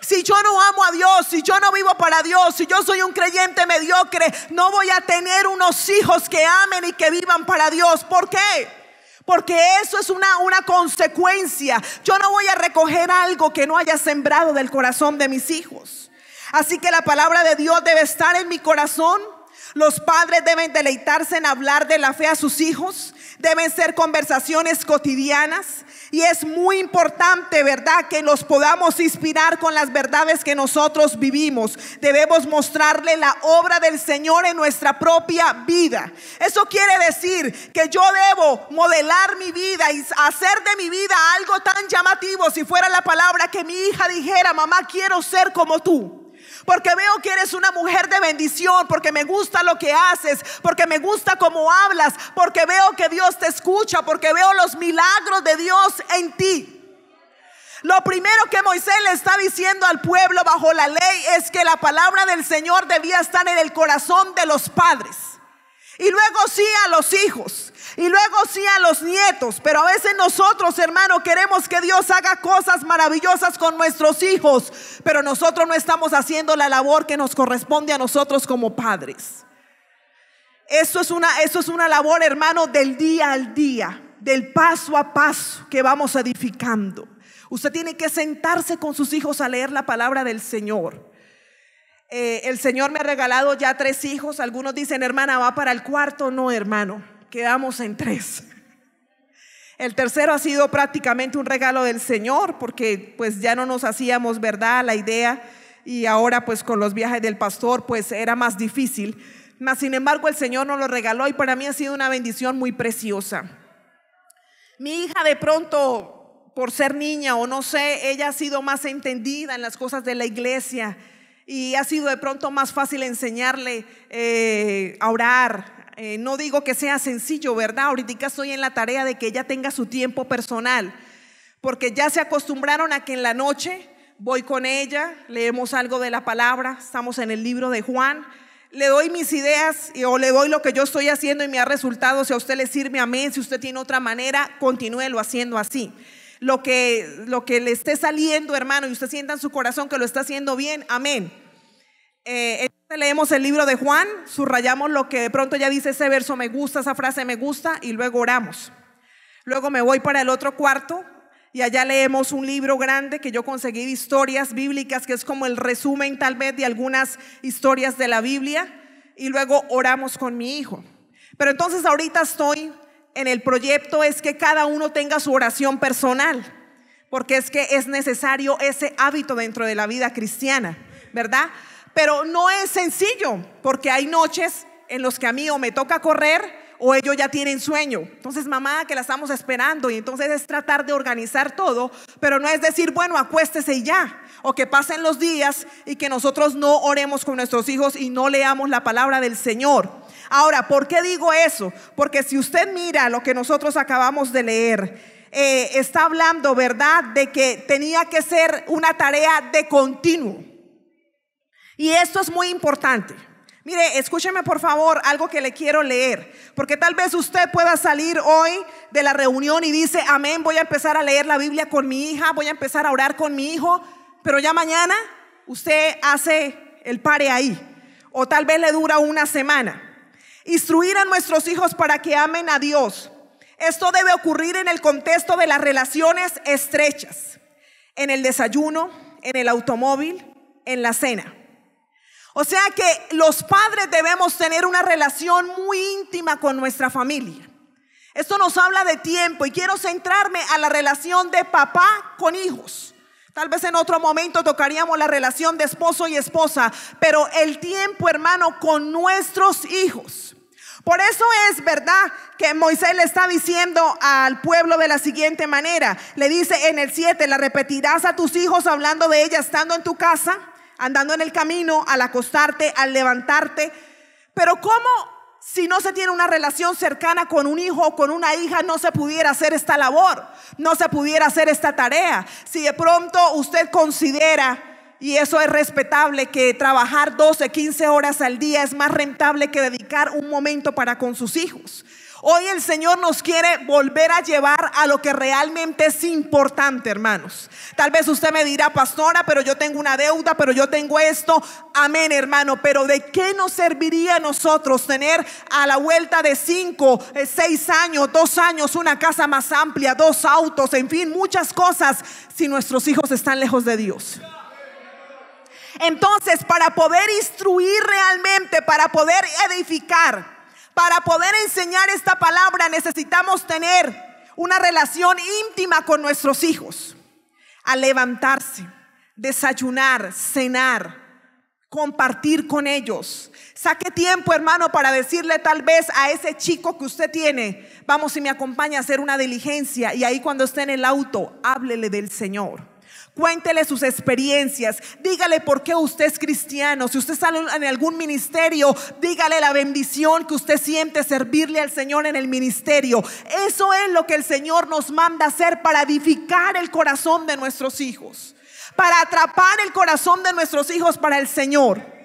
Si yo no amo a Dios, si yo no vivo para Dios, si yo soy un creyente mediocre, no voy a tener unos hijos que amen y que vivan para Dios. ¿Por qué? Porque eso es una consecuencia. Yo no voy a recoger algo que no haya sembrado del corazón de mis hijos. Así que la palabra de Dios debe estar en mi corazón. Los padres deben deleitarse en hablar de la fe a sus hijos. Deben ser conversaciones cotidianas. Y es muy importante, ¿verdad?, que nos podamos inspirar con las verdades que nosotros vivimos. Debemos mostrarle la obra del Señor en nuestra propia vida. Eso quiere decir que yo debo modelar mi vida y hacer de mi vida algo tan llamativo. Si fuera la palabra, que mi hija dijera: mamá, quiero ser como tú. Porque veo que eres una mujer de bendición, porque me gusta lo que haces, porque me gusta cómo hablas, porque veo que Dios te escucha, porque veo los milagros de Dios en ti. Lo primero que Moisés le está diciendo al pueblo bajo la ley es que la palabra del Señor debía estar en el corazón de los padres. Y luego sí a los hijos. Y luego sí a los nietos. Pero a veces nosotros, hermano, queremos que Dios haga cosas maravillosas con nuestros hijos, pero nosotros no estamos haciendo la labor que nos corresponde a nosotros como padres. Eso es una labor, hermano, del día al día, del paso a paso que vamos edificando. Usted tiene que sentarse con sus hijos a leer la palabra del Señor. El Señor me ha regalado ya 3 hijos. Algunos dicen: hermana, ¿va para el cuarto? No, hermano, quedamos en 3. El tercero ha sido prácticamente un regalo del Señor, porque pues ya no nos hacíamos, ¿verdad?, la idea, y ahora pues con los viajes del pastor pues era más difícil. Mas sin embargo el Señor nos lo regaló y para mí ha sido una bendición muy preciosa. Mi hija, de pronto, por ser niña o no sé, ella ha sido más entendida en las cosas de la iglesia y ha sido de pronto más fácil enseñarle a orar. No digo que sea sencillo, ¿verdad? Ahorita estoy en la tarea de que ella tenga su tiempo personal, porque ya se acostumbraron a que en la noche voy con ella, leemos algo de la palabra, estamos en el libro de Juan, le doy mis ideas o le doy lo que yo estoy haciendo y me ha resultado. Si a usted le sirve, amén. Si usted tiene otra manera, continúelo haciendo así. Lo que le esté saliendo, hermano, y usted sienta en su corazón que lo está haciendo bien, amén. Entonces leemos el libro de Juan, subrayamos lo que de pronto ya dice: ese verso me gusta, esa frase me gusta, y luego oramos. Luego me voy para el otro cuarto y allá leemos un libro grande que yo conseguí de historias bíblicas, que es como el resumen tal vez de algunas historias de la Biblia, y luego oramos con mi hijo. Pero entonces ahorita estoy en el proyecto es que cada uno tenga su oración personal, porque es que es necesario ese hábito dentro de la vida cristiana, ¿verdad? Pero no es sencillo, porque hay noches en los que a mí o me toca correr o ellos ya tienen sueño. Entonces, mamá, que la estamos esperando, y entonces es tratar de organizar todo, pero no es decir, bueno, acuéstese y ya, o que pasen los días y que nosotros no oremos con nuestros hijos y no leamos la palabra del Señor. Ahora, ¿por qué digo eso? Porque si usted mira lo que nosotros acabamos de leer, está hablando, ¿verdad?, de que tenía que ser una tarea de continuo. Y esto es muy importante. Mire, escúcheme por favor algo que le quiero leer, porque tal vez usted pueda salir hoy de la reunión y dice: amén, voy a empezar a leer la Biblia con mi hija, voy a empezar a orar con mi hijo, pero ya mañana usted hace el pare ahí, o tal vez le dura una semana. Instruir a nuestros hijos para que amen a Dios. Esto debe ocurrir en el contexto de las relaciones estrechas, en el desayuno, en el automóvil, en la cena. O sea que los padres debemos tener una relación muy íntima con nuestra familia. Esto nos habla de tiempo y quiero centrarme a la relación de papá con hijos. Tal vez en otro momento tocaríamos la relación de esposo y esposa, pero el tiempo, hermano, con nuestros hijos. Por eso es verdad que Moisés le está diciendo al pueblo de la siguiente manera. Le dice en el 7: la repetirás a tus hijos hablando de ella estando en tu casa, andando en el camino, al acostarte, al levantarte. Pero ¿cómo, si no se tiene una relación cercana con un hijo o con una hija, no se pudiera hacer esta labor? No se pudiera hacer esta tarea. Si de pronto usted considera, y eso es respetable, que trabajar 12, 15 horas al día es más rentable que dedicar un momento para con sus hijos. Hoy el Señor nos quiere volver a llevar a lo que realmente es importante, hermanos. Tal vez usted me dirá: pastora, pero yo tengo una deuda, pero yo tengo esto. Amén, hermano, pero ¿de qué nos serviría a nosotros tener a la vuelta de 5, 6 años, 2 años, una casa más amplia, 2 autos, en fin, muchas cosas, si nuestros hijos están lejos de Dios? Entonces, para poder instruir realmente, para poder edificar, para poder enseñar esta palabra, necesitamos tener una relación íntima con nuestros hijos. Al levantarse, desayunar, cenar, compartir con ellos. Saque tiempo, hermano, para decirle tal vez a ese chico que usted tiene: vamos y me acompaña a hacer una diligencia. Y ahí, cuando esté en el auto, háblele del Señor. Cuéntele sus experiencias, dígale por qué usted es cristiano. Si usted está en algún ministerio, dígale la bendición que usted siente servirle al Señor en el ministerio. Eso es lo que el Señor nos manda hacer para edificar el corazón de nuestros hijos, para atrapar el corazón de nuestros hijos para el Señor.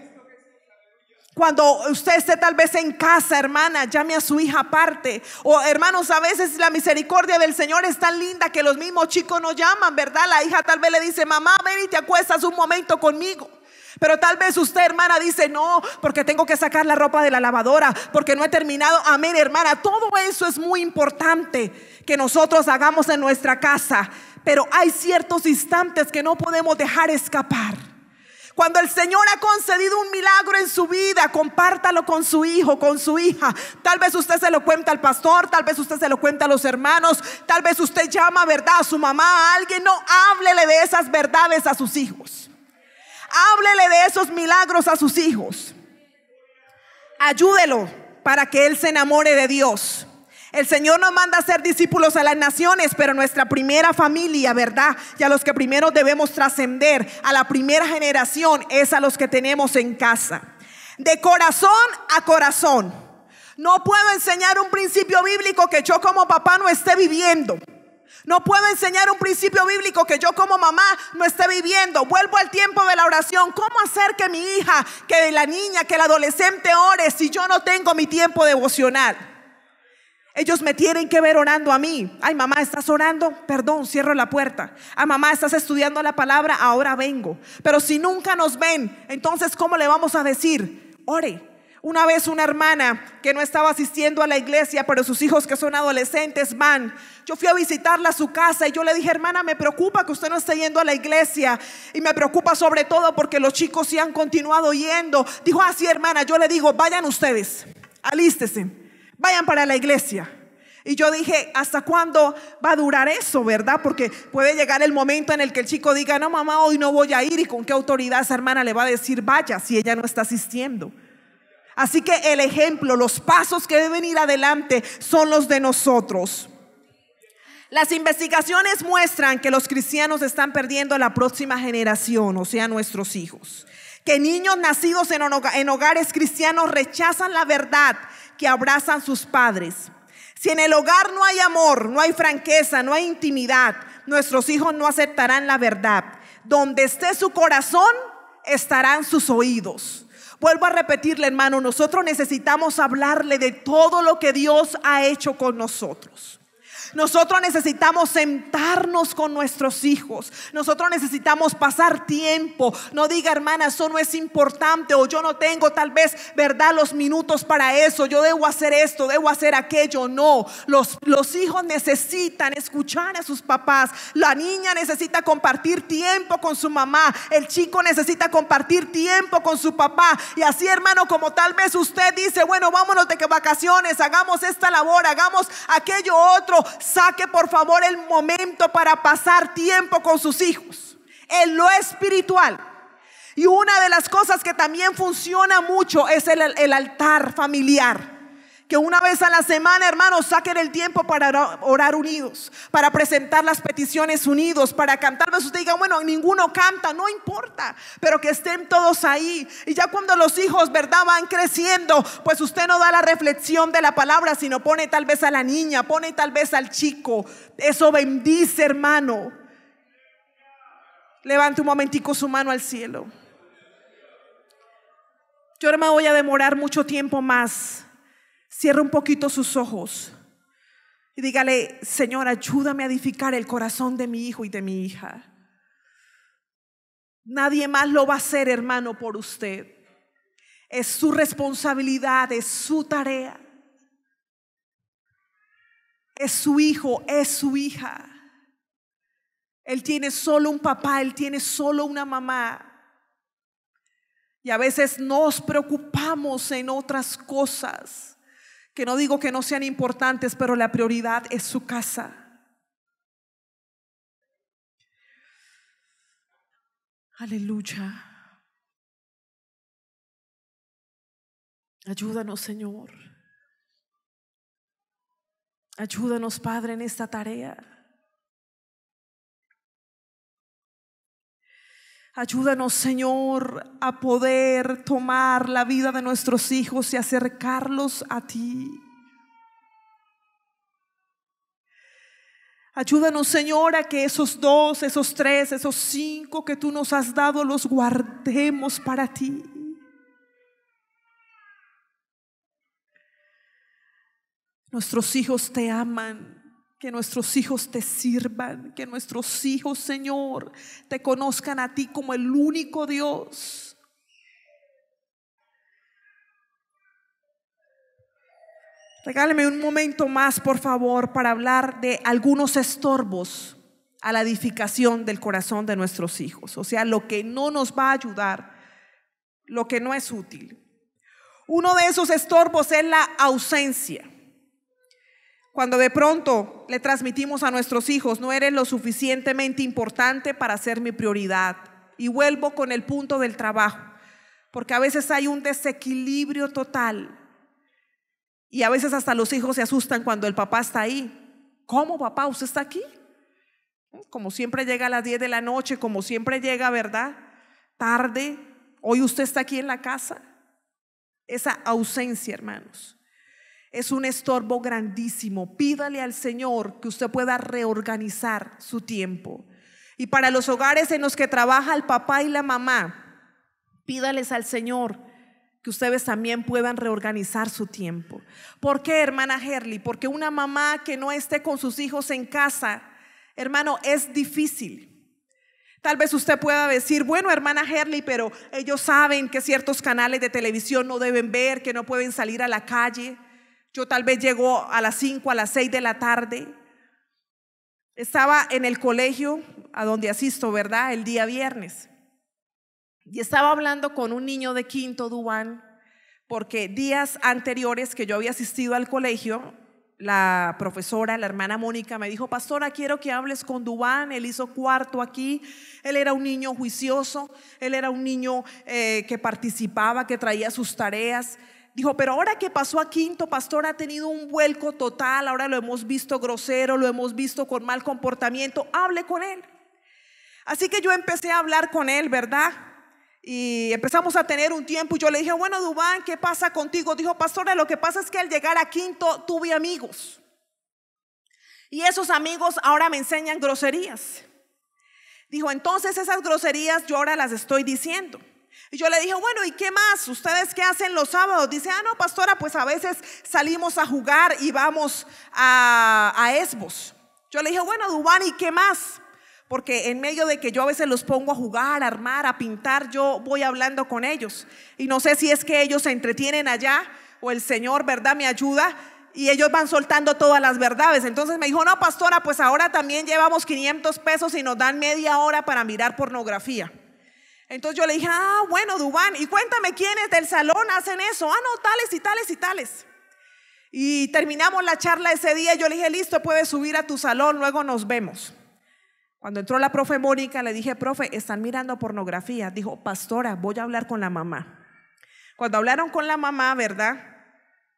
Cuando usted esté tal vez en casa, hermana, llame a su hija aparte. O hermanos, a veces la misericordia del Señor es tan linda que los mismos chicos nos llaman, ¿verdad? La hija tal vez le dice: mamá, ven y te acuestas un momento conmigo. Pero tal vez usted, hermana, dice: no, porque tengo que sacar la ropa de la lavadora, porque no he terminado. Amén, hermana, todo eso es muy importante que nosotros hagamos en nuestra casa. Pero hay ciertos instantes que no podemos dejar escapar. Cuando el Señor ha concedido un milagro en su vida, compártalo con su hijo, con su hija. Tal vez usted se lo cuenta al pastor, tal vez usted se lo cuenta a los hermanos, tal vez usted llama, ¿verdad?, a su mamá, a alguien. No, háblele de esas verdades a sus hijos. Háblele de esos milagros a sus hijos. Ayúdelo para que él se enamore de Dios. El Señor nos manda a ser discípulos a las naciones, pero nuestra primera familia, ¿verdad?, y a los que primero debemos trascender, a la primera generación, es a los que tenemos en casa. De corazón a corazón. No puedo enseñar un principio bíblico que yo como papá no esté viviendo. No puedo enseñar un principio bíblico que yo como mamá no esté viviendo. Vuelvo al tiempo de la oración. ¿Cómo hacer que mi hija, que la niña, que el adolescente ore si yo no tengo mi tiempo devocional? Ellos me tienen que ver orando a mí. Ay, mamá, ¿estás orando? Perdón, cierro la puerta. Ah, mamá, ¿estás estudiando la palabra? Ahora vengo. Pero si nunca nos ven, entonces ¿cómo le vamos a decir? Ore. Una vez una hermana que no estaba asistiendo a la iglesia, pero sus hijos, que son adolescentes, van. Yo fui a visitarla a su casa y yo le dije: hermana, me preocupa que usted no esté yendo a la iglesia, y me preocupa sobre todo porque los chicos sí han continuado yendo. Dijo: ah, sí, hermana. Yo le digo: vayan ustedes, alístese, vayan para la iglesia. Y yo dije: ¿hasta cuándo va a durar eso, verdad? Porque puede llegar el momento en el que el chico diga: no, mamá, hoy no voy a ir. ¿Y con qué autoridad esa hermana le va a decir vaya si ella no está asistiendo? Así que el ejemplo, los pasos que deben ir adelante son los de nosotros. Las investigaciones muestran que los cristianos están perdiendo la próxima generación, o sea, nuestros hijos. Que niños nacidos en hogares cristianos rechazan la verdad que abrazan sus padres. Si en el hogar no hay amor, no hay franqueza, no hay intimidad, nuestros hijos no aceptarán la verdad. Donde esté su corazón, estarán sus oídos. Vuelvo a repetirle, hermano, nosotros necesitamos hablarle de todo lo que Dios ha hecho con nosotros. Nosotros necesitamos sentarnos con nuestros hijos. Nosotros necesitamos pasar tiempo. No diga: hermana, eso no es importante, o yo no tengo tal vez, ¿verdad?, los minutos para eso. Yo debo hacer esto, debo hacer aquello. No, los hijos necesitan escuchar a sus papás. La niña necesita compartir tiempo con su mamá. El chico necesita compartir tiempo con su papá. Y así, hermano, como tal vez usted dice: bueno, vámonos de vacaciones, hagamos esta labor, hagamos aquello otro. Saque por favor el momento para pasar tiempo con sus hijos en lo espiritual. Y una de las cosas que también funciona mucho es el altar familiar. Que una vez a la semana, hermanos, saquen el tiempo para orar unidos, para presentar las peticiones unidos, para cantar. Tal vez usted diga, bueno, ninguno canta, no importa, pero que estén todos ahí. Y ya cuando los hijos, ¿verdad?, van creciendo, pues usted no da la reflexión de la palabra, sino pone tal vez a la niña, pone tal vez al chico. Eso bendice, hermano. Levante un momentico su mano al cielo. Yo no me voy a demorar mucho tiempo más. Cierre un poquito sus ojos y dígale: Señor, ayúdame a edificar el corazón de mi hijo y de mi hija. Nadie más lo va a hacer, hermano, por usted. Es su responsabilidad, es su tarea. Es su hijo, es su hija. Él tiene solo un papá, él tiene solo una mamá. Y a veces nos preocupamos en otras cosas, que no digo que no sean importantes, pero la prioridad es su casa. Aleluya. Ayúdanos, Señor. Ayúdanos, Padre, en esta tarea. Ayúdanos, Señor, a poder tomar la vida de nuestros hijos y acercarlos a ti. Ayúdanos, Señor, a que esos 2, esos 3, esos 5 que tú nos has dado los guardemos para ti. Nuestros hijos te aman. Que nuestros hijos te sirvan, que nuestros hijos, Señor, te conozcan a ti como el único Dios. Regáleme un momento más, por favor, para hablar de algunos estorbos a la edificación del corazón de nuestros hijos. O sea, lo que no nos va a ayudar, lo que no es útil. Uno de esos estorbos es la ausencia. Cuando de pronto le transmitimos a nuestros hijos: no eres lo suficientemente importante para ser mi prioridad. Y vuelvo con el punto del trabajo, porque a veces hay un desequilibrio total. Y a veces hasta los hijos se asustan cuando el papá está ahí. ¿Cómo, papá? ¿Usted está aquí? Como siempre llega a las 10 de la noche, como siempre llega, ¿verdad?, tarde. Hoy usted está aquí en la casa. Esa ausencia, hermanos, es un estorbo grandísimo. Pídale al Señor que usted pueda reorganizar su tiempo. Y para los hogares en los que trabaja el papá y la mamá, pídales al Señor que ustedes también puedan reorganizar su tiempo. ¿Por qué, hermana Herly? Porque una mamá que no esté con sus hijos en casa, hermano, es difícil. Tal vez usted pueda decir: bueno, hermana Herly, pero ellos saben que ciertos canales de televisión no deben ver, que no pueden salir a la calle. Yo tal vez llego a las 5, a las 6 de la tarde. Estaba en el colegio a donde asisto, ¿verdad?, el día viernes. Y estaba hablando con un niño de quinto, Dubán, porque días anteriores que yo había asistido al colegio, la profesora, la hermana Mónica, me dijo: pastora, quiero que hables con Dubán. Él hizo cuarto aquí. Él era un niño juicioso. Él era un niño que participaba, que traía sus tareas. Dijo: pero ahora que pasó a quinto, pastor, ha tenido un vuelco total. Ahora lo hemos visto grosero, lo hemos visto con mal comportamiento. Hable con él. Así que yo empecé a hablar con él, ¿verdad? Y empezamos a tener un tiempo. Y yo le dije: bueno, Dubán, ¿qué pasa contigo? Dijo: pastora, lo que pasa es que al llegar a quinto tuve amigos. Y esos amigos ahora me enseñan groserías. Dijo: entonces esas groserías yo ahora las estoy diciendo. Y yo le dije: bueno, ¿y qué más? ¿Ustedes qué hacen los sábados? Dice: no, pastora, pues a veces salimos a jugar y vamos a Esbos. Yo le dije: bueno, Dubán, ¿y qué más? Porque en medio de que yo a veces los pongo a jugar, a armar, a pintar, yo voy hablando con ellos. Y no sé si es que ellos se entretienen allá o el Señor, ¿verdad?, me ayuda y ellos van soltando todas las verdades. Entonces me dijo: no, pastora, pues ahora también llevamos 500 pesos y nos dan media hora para mirar pornografía. Entonces yo le dije: bueno, Dubán, y cuéntame quiénes del salón hacen eso. No, tales y tales y tales. Y terminamos la charla ese día. Yo le dije: listo, puedes subir a tu salón, luego nos vemos. Cuando entró la profe Mónica, le dije: profe, están mirando pornografía. Dijo: pastora, voy a hablar con la mamá. Cuando hablaron con la mamá, ¿verdad?,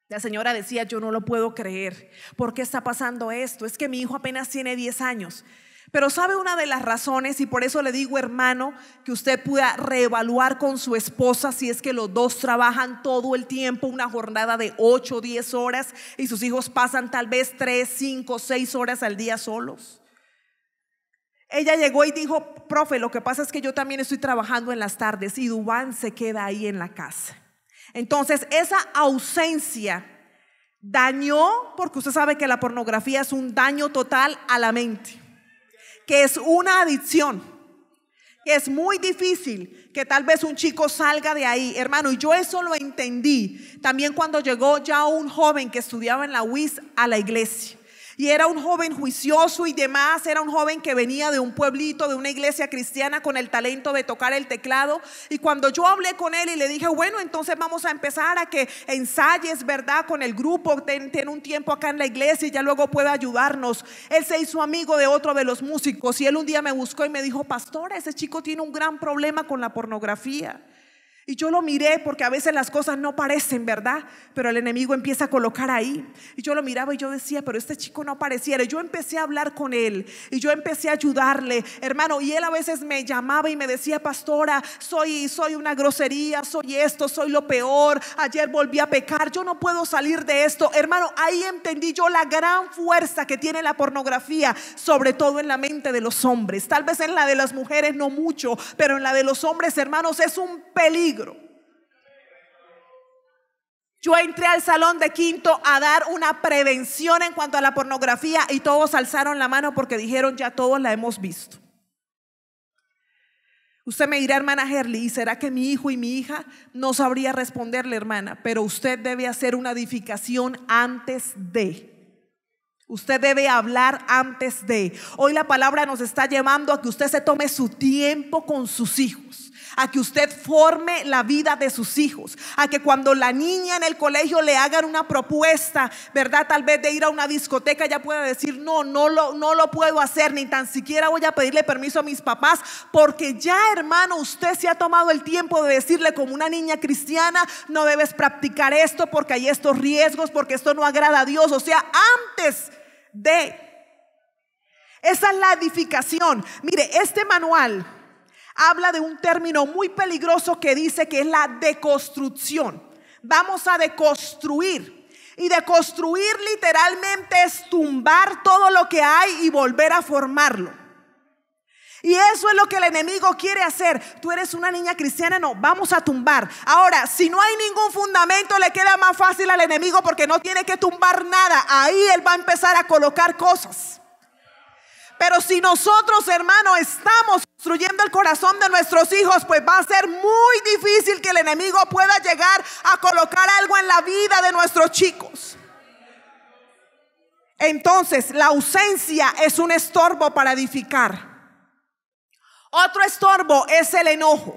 La señora decía: yo no lo puedo creer. ¿Por qué está pasando esto? Es que mi hijo apenas tiene 10 años. Pero ¿sabe una de las razones? Y por eso le digo, hermano, que usted pueda reevaluar con su esposa si es que los dos trabajan todo el tiempo, una jornada de 8 o 10 horas, y sus hijos pasan tal vez 3, 5, 6 horas al día solos. Ella llegó y dijo: profe, lo que pasa es que yo también estoy trabajando en las tardes y Duván se queda ahí en la casa. Entonces esa ausencia dañó, porque usted sabe que la pornografía es un daño total a la mente, que es una adicción, que es muy difícil que tal vez un chico salga de ahí, hermano. Y yo eso lo entendí también cuando llegó ya un joven que estudiaba en la UIS a la iglesia. Y era un joven juicioso y demás, era un joven que venía de un pueblito, de una iglesia cristiana, con el talento de tocar el teclado. Y cuando yo hablé con él y le dije: bueno, entonces vamos a empezar a que ensayes, ¿verdad?, con el grupo, ten un tiempo acá en la iglesia y ya luego puede ayudarnos. Él se hizo amigo de otro de los músicos y él un día me buscó y me dijo: pastora, ese chico tiene un gran problema con la pornografía. Y yo lo miré, porque a veces las cosas no parecen, ¿verdad? Pero el enemigo empieza a colocar ahí. Y yo lo miraba y yo decía: pero este chico no pareciera. Y yo empecé a hablar con él y yo empecé a ayudarle, hermano. Y él a veces me llamaba y me decía: pastora, soy una grosería, soy esto, soy lo peor, ayer volví a pecar, yo no puedo salir de esto. Hermano, ahí entendí yo la gran fuerza que tiene la pornografía, sobre todo en la mente de los hombres. Tal vez en la de las mujeres no mucho, pero en la de los hombres, hermanos, es un peligro. Yo entré al salón de quinto a dar una prevención en cuanto a la pornografía y todos alzaron la mano porque dijeron: ya todos la hemos visto. Usted me dirá: hermana Herly, ¿y será que mi hijo y mi hija? No sabría responderle, hermana, pero usted debe hacer una edificación antes de. Usted debe hablar antes de. Hoy la palabra nos está llevando a que usted se tome su tiempo con sus hijos, a que usted forme la vida de sus hijos, a que cuando la niña en el colegio le hagan una propuesta, ¿verdad?, tal vez de ir a una discoteca, ella pueda decir: no lo puedo hacer, ni tan siquiera voy a pedirle permiso a mis papás, porque ya, hermano, usted se ha tomado el tiempo de decirle como una niña cristiana: no debes practicar esto porque hay estos riesgos, porque esto no agrada a Dios. O sea, antes de. Esa es la edificación. Mire, este manual habla de un término muy peligroso que dice que es la deconstrucción. Vamos a deconstruir. Y deconstruir literalmente es tumbar todo lo que hay y volver a formarlo. Y eso es lo que el enemigo quiere hacer. Tú eres una niña cristiana, no, vamos a tumbar. Ahora, si no hay ningún fundamento, le queda más fácil al enemigo, porque no tiene que tumbar nada. Ahí él va a empezar a colocar cosas. Pero si nosotros, hermano, estamos construyendo el corazón de nuestros hijos, pues va a ser muy difícil que el enemigo pueda llegar a colocar algo en la vida de nuestros chicos. Entonces, la ausencia es un estorbo para edificar. Otro estorbo es el enojo.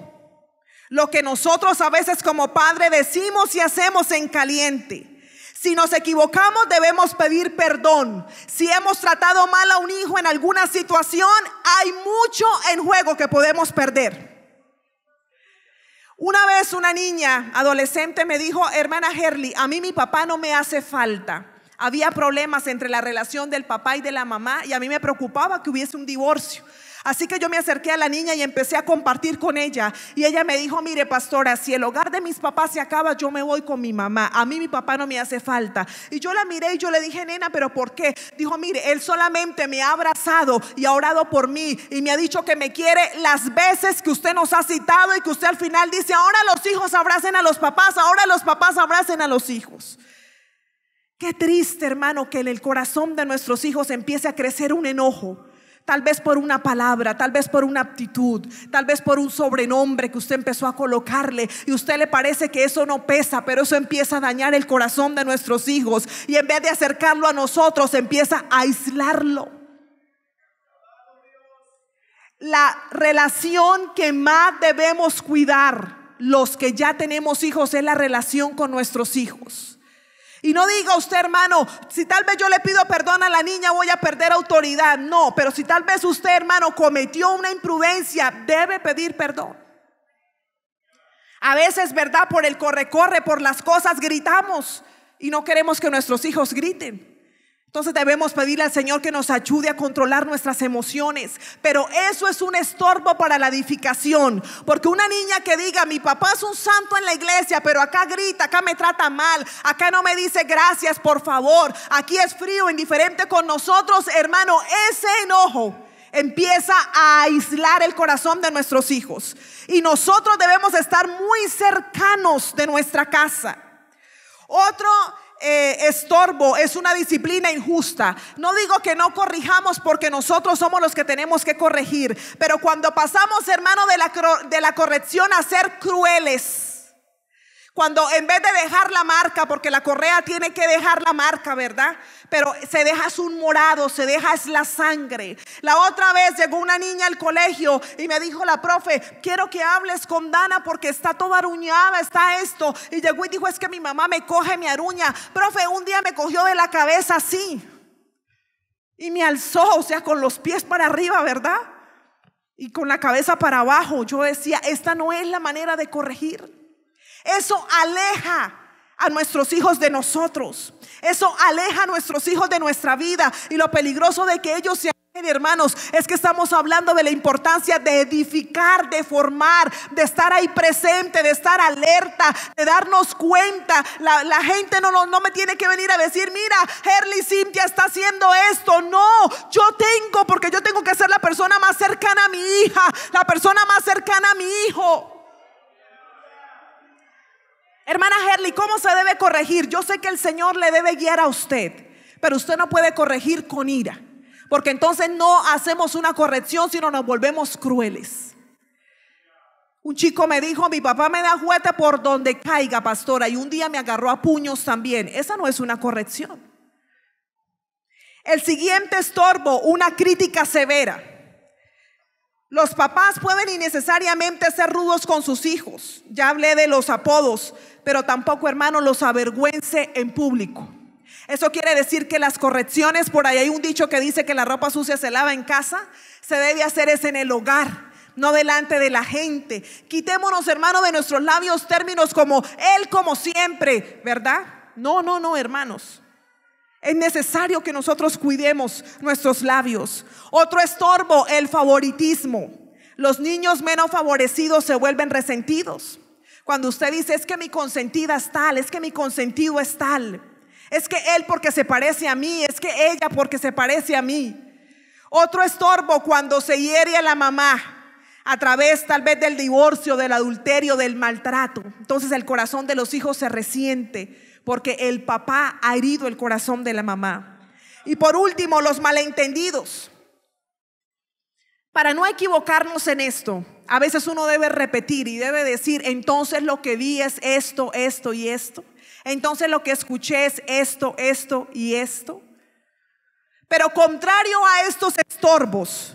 Lo que nosotros a veces como padre decimos y hacemos en caliente. Si nos equivocamos, debemos pedir perdón. Si hemos tratado mal a un hijo en alguna situación, hay mucho en juego que podemos perder. Una vez una niña adolescente me dijo: hermana Herly, a mí mi papá no me hace falta. Había problemas entre la relación del papá y de la mamá y a mí me preocupaba que hubiese un divorcio. Así que yo me acerqué a la niña y empecé a compartir con ella. Y ella me dijo: mire, pastora, si el hogar de mis papás se acaba, yo me voy con mi mamá. A mí mi papá no me hace falta. Y yo la miré y yo le dije: nena, ¿pero por qué? Dijo: mire, él solamente me ha abrazado y ha orado por mí y me ha dicho que me quiere las veces que usted nos ha citado, y que usted al final dice: ahora los hijos abracen a los papás, ahora los papás abracen a los hijos. Qué triste, hermano, que en el corazón de nuestros hijos empiece a crecer un enojo. Tal vez por una palabra, tal vez por una actitud, tal vez por un sobrenombre que usted empezó a colocarle y a usted le parece que eso no pesa, pero eso empieza a dañar el corazón de nuestros hijos, y en vez de acercarlo a nosotros empieza a aislarlo. La relación que más debemos cuidar los que ya tenemos hijos es la relación con nuestros hijos. Y no diga usted, hermano, si tal vez yo le pido perdón a la niña voy a perder autoridad. No, pero si tal vez usted, hermano, cometió una imprudencia, debe pedir perdón. A veces, ¿verdad?, por el corre-corre, por las cosas gritamos. y no queremos que nuestros hijos griten. Entonces debemos pedirle al Señor que nos ayude a controlar nuestras emociones. Pero eso es un estorbo para la edificación. Porque una niña que diga: mi papá es un santo en la iglesia, pero acá grita, acá me trata mal, acá no me dice gracias, por favor, aquí es frío, indiferente con nosotros, hermano, ese enojo empieza a aislar el corazón de nuestros hijos. Y nosotros debemos estar muy cercanos de nuestra casa. Otro estorbo es una disciplina injusta. No digo que no corrijamos, porque nosotros somos los que tenemos que corregir, pero cuando pasamos, hermano, de la corrección a ser crueles, cuando en vez de dejar la marca, porque la correa tiene que dejar la marca, ¿verdad? Pero se deja un morado, se deja es la sangre. La otra vez llegó una niña al colegio y me dijo la profe: quiero que hables con Dana porque está toda aruñada, está esto. Y llegó y dijo: es que mi mamá me coge, me aruña. Profe, un día me cogió de la cabeza así y me alzó, o sea, con los pies para arriba, ¿verdad? Y con la cabeza para abajo. Yo decía: esta no es la manera de corregir. Eso aleja a nuestros hijos de nosotros. Eso aleja a nuestros hijos de nuestra vida. Y lo peligroso de que ellos se alejen, hermanos, es que estamos hablando de la importancia de edificar, de formar, de estar ahí presente, de estar alerta, de darnos cuenta. La gente no me tiene que venir a decir: mira, Herly, Cintia está haciendo esto. No, porque yo tengo que ser la persona más cercana a mi hija, la persona más cercana a mi hijo. Hermana Herly, ¿cómo se debe corregir? Yo sé que el Señor le debe guiar a usted, pero usted no puede corregir con ira, porque entonces no hacemos una corrección, sino nos volvemos crueles. Un chico me dijo: mi papá me da juguete por donde caiga, pastora, y un día me agarró a puños también. Esa no es una corrección. El siguiente estorbo, una crítica severa. Los papás pueden innecesariamente ser rudos con sus hijos. Ya hablé de los apodos, pero tampoco, hermano, los avergüence en público. Eso quiere decir que las correcciones, por ahí hay un dicho que dice que la ropa sucia se lava en casa, se debe hacer es en el hogar, no delante de la gente. Quitémonos, hermano, de nuestros labios términos como él, como siempre, ¿verdad? No, hermanos. Es necesario que nosotros cuidemos nuestros labios. Otro estorbo, el favoritismo. Los niños menos favorecidos se vuelven resentidos. Cuando usted dice: es que mi consentida es tal, es que mi consentido es tal, es que él porque se parece a mí, es que ella porque se parece a mí. Otro estorbo, cuando se hiere a la mamá a través tal vez del divorcio, del adulterio, del maltrato. Entonces el corazón de los hijos se resiente, porque el papá ha herido el corazón de la mamá. Y por último, los malentendidos. Para no equivocarnos en esto, a veces uno debe repetir y debe decir: entonces lo que vi es esto, esto y esto. Entonces lo que escuché es esto, esto y esto. Pero contrario a estos estorbos,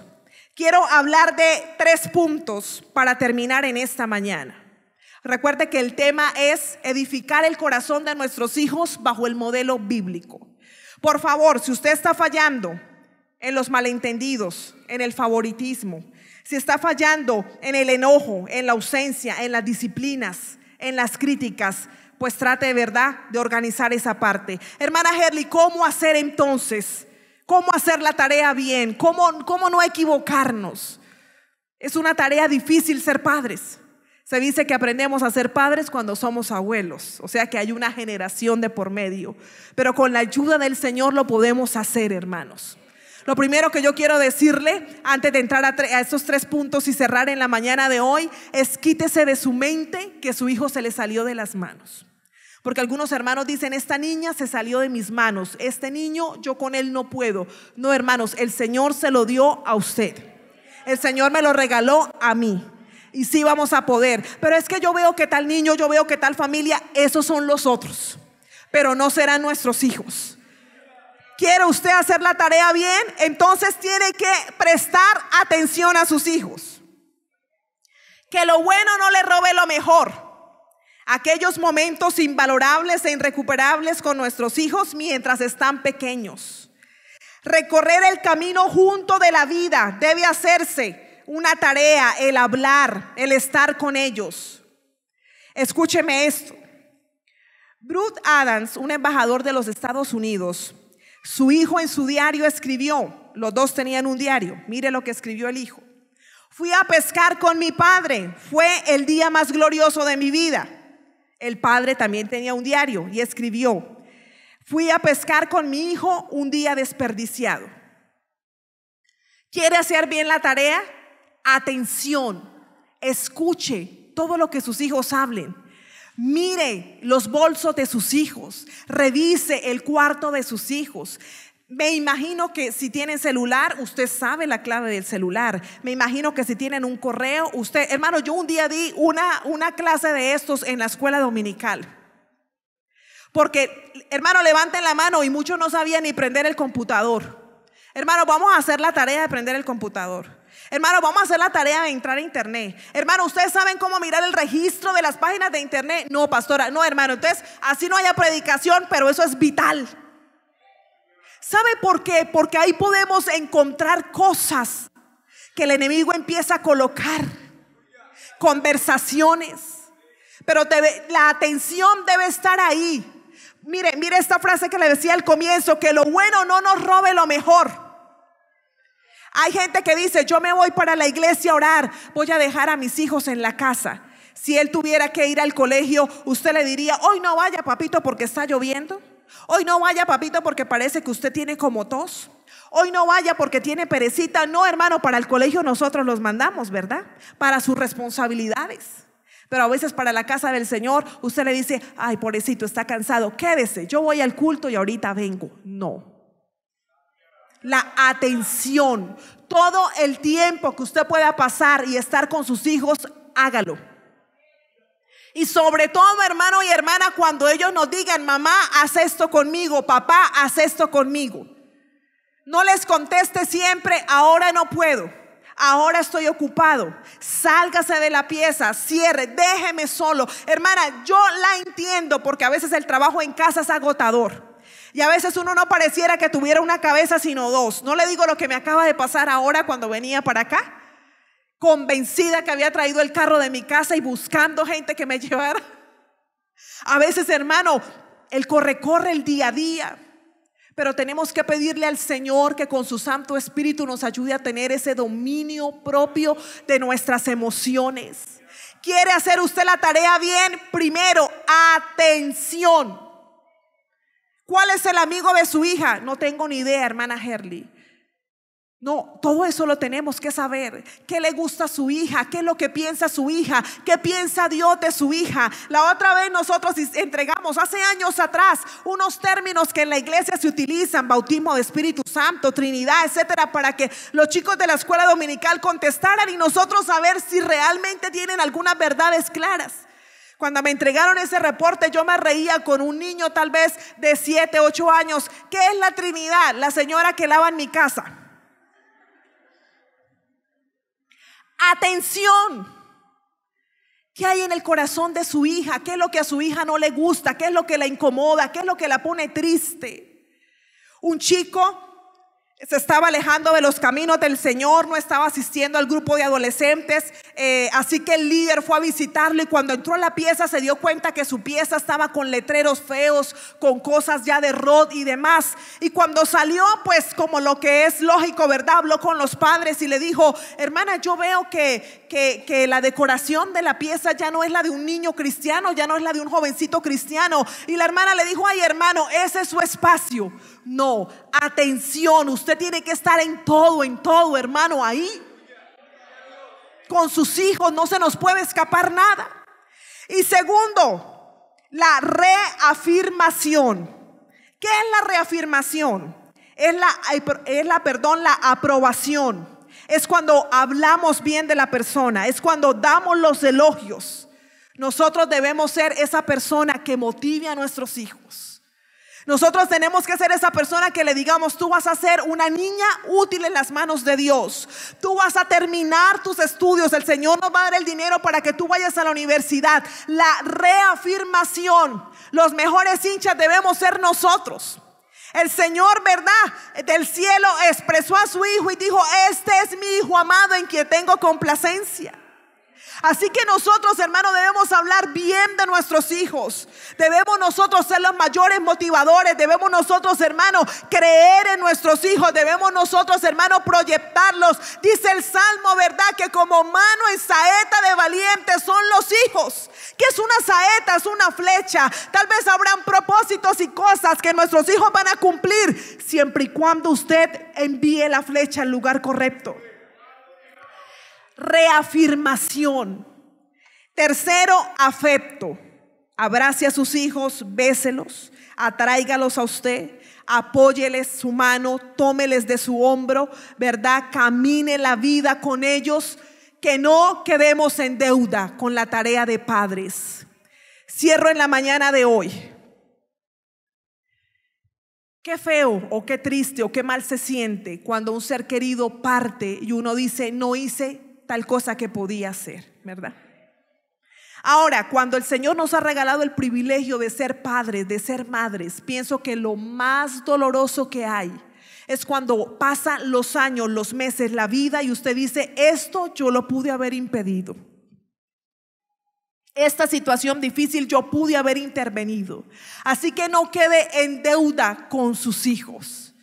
quiero hablar de 3 puntos para terminar en esta mañana. Recuerde que el tema es edificar el corazón de nuestros hijos bajo el modelo bíblico. Por favor, si usted está fallando en los malentendidos, en el favoritismo, si está fallando en el enojo, en la ausencia, en las disciplinas, en las críticas, pues trate de verdad de organizar esa parte. Hermana Herly, ¿cómo hacer entonces? ¿Cómo hacer la tarea bien? ¿Cómo no equivocarnos? Es una tarea difícil ser padres. Se dice que aprendemos a ser padres cuando somos abuelos, o sea que hay una generación de por medio, pero con la ayuda del Señor lo podemos hacer, hermanos. Lo primero que yo quiero decirle antes de entrar a estos 3 puntos y cerrar en la mañana de hoy es: quítese de su mente que su hijo se le salió de las manos. Porque algunos hermanos dicen: esta niña se salió de mis manos, este niño yo con él no puedo. No, hermanos, el Señor se lo dio a usted. El Señor me lo regaló a mí. Y sí vamos a poder. Pero es que yo veo que tal niño, yo veo que tal familia, esos son los otros, pero no serán nuestros hijos. ¿Quiere usted hacer la tarea bien? Entonces tiene que prestar atención a sus hijos. Que lo bueno no le robe lo mejor. Aquellos momentos invalorables e irrecuperables con nuestros hijos mientras están pequeños. Recorrer el camino junto de la vida debe hacerse una tarea, el hablar, el estar con ellos. Escúcheme esto. Brooke Adams, un embajador de los Estados Unidos, su hijo en su diario escribió, los dos tenían un diario, mire lo que escribió el hijo: fui a pescar con mi padre, fue el día más glorioso de mi vida. El padre también tenía un diario y escribió: fui a pescar con mi hijo, un día desperdiciado. ¿Quiere hacer bien la tarea? Atención, escuche todo lo que sus hijos hablen. Mire los bolsos de sus hijos, revise el cuarto de sus hijos. Me imagino que si tienen celular, usted sabe la clave del celular. Me imagino que si tienen un correo, usted, hermano, yo un día di una clase de estos en la escuela dominical. Porque, hermano, levanten la mano y muchos no sabían ni prender el computador. Hermano, vamos a hacer la tarea de prender el computador. Hermano, vamos a hacer la tarea de entrar a internet. Hermano, ¿ustedes saben cómo mirar el registro de las páginas de internet? No, pastora, no, hermano. Entonces, así no haya predicación, pero eso es vital. ¿Sabe por qué? Porque ahí podemos encontrar cosas que el enemigo empieza a colocar. Conversaciones. Pero la atención debe estar ahí. Mire esta frase que le decía al comienzo: que lo bueno no nos robe lo mejor. Hay gente que dice: yo me voy para la iglesia a orar, voy a dejar a mis hijos en la casa. Si él tuviera que ir al colegio, usted le diría: hoy no vaya, papito, porque está lloviendo. Hoy no vaya, papito, porque parece que usted tiene como tos. Hoy no vaya porque tiene perecita. No, hermano, para el colegio nosotros los mandamos, ¿verdad? Para sus responsabilidades. Pero a veces para la casa del Señor usted le dice: ay, pobrecito, está cansado, quédese, yo voy al culto y ahorita vengo. No. La atención, todo el tiempo que usted pueda pasar y estar con sus hijos, hágalo. Y sobre todo, hermano y hermana, cuando ellos nos digan: mamá, haz esto conmigo, papá, haz esto conmigo, no les conteste siempre: ahora no puedo, ahora estoy ocupado. Sálgase de la pieza, cierre, déjeme solo. Hermana, yo la entiendo, porque a veces el trabajo en casa es agotador. Y a veces uno no pareciera que tuviera una cabeza sino dos. No le digo lo que me acaba de pasar ahora cuando venía para acá, convencida que había traído el carro de mi casa y buscando gente que me llevara. A veces, hermano, el corre el día a día. Pero tenemos que pedirle al Señor que con su Santo Espíritu nos ayude a tener ese dominio propio de nuestras emociones. ¿Quiere hacer usted la tarea bien? Primero, atención. ¿Cuál es el amigo de su hija? No tengo ni idea, hermana Herly. No, todo eso lo tenemos que saber. ¿Qué le gusta a su hija? ¿Qué es lo que piensa su hija? ¿Qué piensa Dios de su hija? La otra vez nosotros entregamos hace años atrás unos términos que en la iglesia se utilizan: bautismo de Espíritu Santo, Trinidad, etcétera, para que los chicos de la escuela dominical contestaran y nosotros saber si realmente tienen algunas verdades claras. Cuando me entregaron ese reporte, yo me reía con un niño tal vez de 7, 8 años. ¿Qué es la Trinidad? La señora que lava en mi casa. Atención. ¿Qué hay en el corazón de su hija? ¿Qué es lo que a su hija no le gusta? ¿Qué es lo que la incomoda? ¿Qué es lo que la pone triste? Un chico se estaba alejando de los caminos del Señor, no estaba asistiendo al grupo de adolescentes, así que el líder fue a visitarlo, y cuando entró a la pieza se dio cuenta que su pieza estaba con letreros feos, con cosas ya de rot y demás. Y cuando salió, pues como lo que es lógico, ¿verdad? Habló con los padres y le dijo: hermana, yo veo que la decoración de la pieza ya no es la de un niño cristiano, ya no es la de un jovencito cristiano. Y la hermana le dijo: ay, hermano, ese es su espacio. No, atención, usted tiene que estar en todo, hermano, ahí. Con sus hijos no se nos puede escapar nada. Y segundo, la reafirmación. ¿Qué es la reafirmación? Es la aprobación. Es cuando hablamos bien de la persona, es cuando damos los elogios. Nosotros debemos ser esa persona que motive a nuestros hijos. Nosotros tenemos que ser esa persona que le digamos: tú vas a ser una niña útil en las manos de Dios. Tú vas a terminar tus estudios. El Señor nos va a dar el dinero para que tú vayas a la universidad. La reafirmación. Los mejores hinchas debemos ser nosotros. El Señor, ¿verdad?, del cielo expresó a su Hijo y dijo: este es mi Hijo amado en quien tengo complacencia. Así que nosotros, hermanos, debemos hablar bien de nuestros hijos. Debemos nosotros ser los mayores motivadores. Debemos nosotros, hermanos, creer en nuestros hijos. Debemos nosotros, hermanos, proyectarlos. Dice el Salmo, ¿verdad? Que como mano en saeta de valientes son los hijos. ¿Qué es una saeta? Es una flecha. Tal vez habrán propósitos y cosas que nuestros hijos van a cumplir, siempre y cuando usted envíe la flecha al lugar correcto. Reafirmación. Tercero, afecto. Abrace a sus hijos, béselos, atráigalos a usted, apóyeles su mano, tómeles de su hombro, ¿verdad? Camine la vida con ellos, que no quedemos en deuda con la tarea de padres. Cierro en la mañana de hoy. Qué feo o qué triste o qué mal se siente cuando un ser querido parte y uno dice, no hice tal cosa que podía hacer, ¿verdad? Ahora, cuando el Señor nos ha regalado el privilegio de ser padres, de ser madres, pienso que lo más doloroso que hay es cuando pasan los años, los meses, la vida y usted dice, esto yo lo pude haber impedido. Esta situación difícil yo pude haber intervenido. Así que no quede en deuda con sus hijos.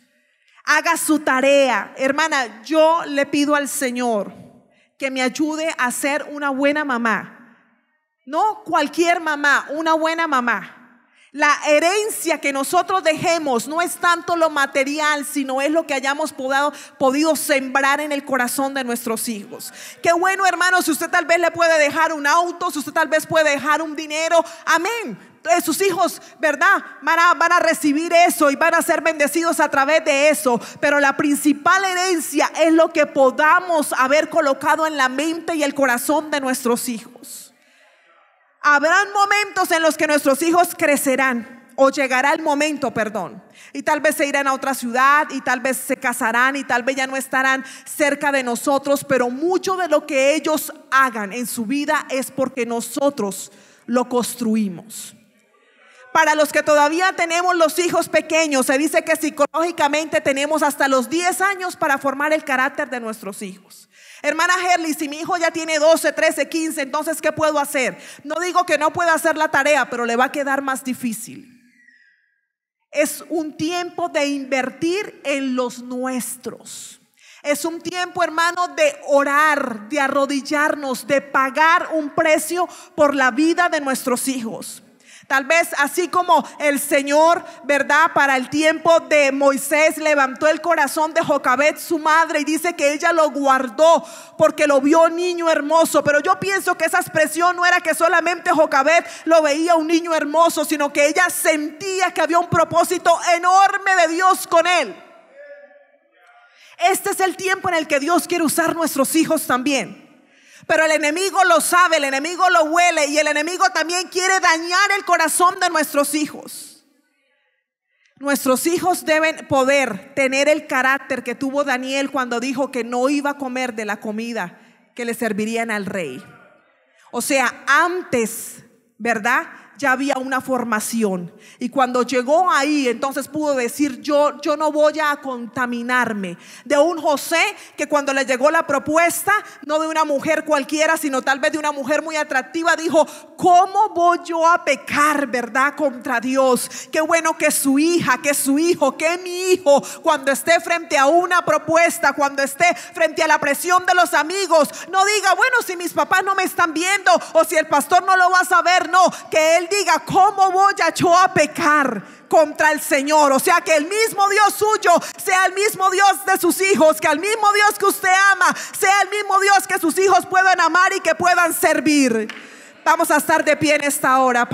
Haga su tarea. Hermana, yo le pido al Señor que me ayude a ser una buena mamá. No cualquier mamá, una buena mamá. La herencia que nosotros dejemos no es tanto lo material, sino es lo que hayamos podido sembrar en el corazón de nuestros hijos. Qué bueno, hermano, si usted tal vez le puede dejar un auto, si usted tal vez puede dejar un dinero, amén. Sus hijos, ¿verdad? Van a recibir eso y van a ser bendecidos a través de eso. Pero la principal herencia es lo que podamos haber colocado en la mente y el corazón de nuestros hijos. Habrán momentos en los que nuestros hijos crecerán, o llegará el momento, y tal vez se irán a otra ciudad, y tal vez se casarán, y tal vez ya no estarán cerca de nosotros, pero mucho de lo que ellos hagan en su vida es porque nosotros lo construimos. Para los que todavía tenemos los hijos pequeños, se dice que psicológicamente tenemos hasta los 10 años para formar el carácter de nuestros hijos. Hermana Herly, si mi hijo ya tiene 12, 13, 15, entonces ¿qué puedo hacer? No digo que no pueda hacer la tarea, pero le va a quedar más difícil. Es un tiempo de invertir en los nuestros. Es un tiempo, hermano, de orar, de arrodillarnos, de pagar un precio por la vida de nuestros hijos. Tal vez así como el Señor, ¿verdad? Para el tiempo de Moisés levantó el corazón de Jocabed, su madre, y dice que ella lo guardó porque lo vio niño hermoso. Pero yo pienso que esa expresión no era que solamente Jocabed lo veía un niño hermoso, sino que ella sentía que había un propósito enorme de Dios con él. Este es el tiempo en el que Dios quiere usar nuestros hijos también. Pero el enemigo lo sabe, el enemigo lo huele, y el enemigo también quiere dañar el corazón de nuestros hijos. Nuestros hijos deben poder tener el carácter que tuvo Daniel cuando dijo que no iba a comer de la comida que le servirían al rey. O sea, antes, ¿verdad? Ya había una formación, y cuando llegó ahí, entonces pudo decir, yo no voy a contaminarme. De un José que cuando le llegó la propuesta, no de una mujer cualquiera, sino tal vez de una mujer muy atractiva, dijo, ¿cómo voy yo a pecar, verdad, contra Dios? Qué bueno que su hija, que su hijo, que mi hijo, cuando esté frente a una propuesta, cuando esté frente a la presión de los amigos, no diga, bueno, si mis papás no me están viendo, o si el pastor no lo va a saber. No, que él diga, ¿cómo voy yo a pecar contra el Señor? O sea, que el mismo Dios suyo sea el mismo Dios de sus hijos, que el mismo Dios que usted ama sea el mismo Dios que sus hijos puedan amar y que puedan servir. Vamos a estar de pie en esta hora.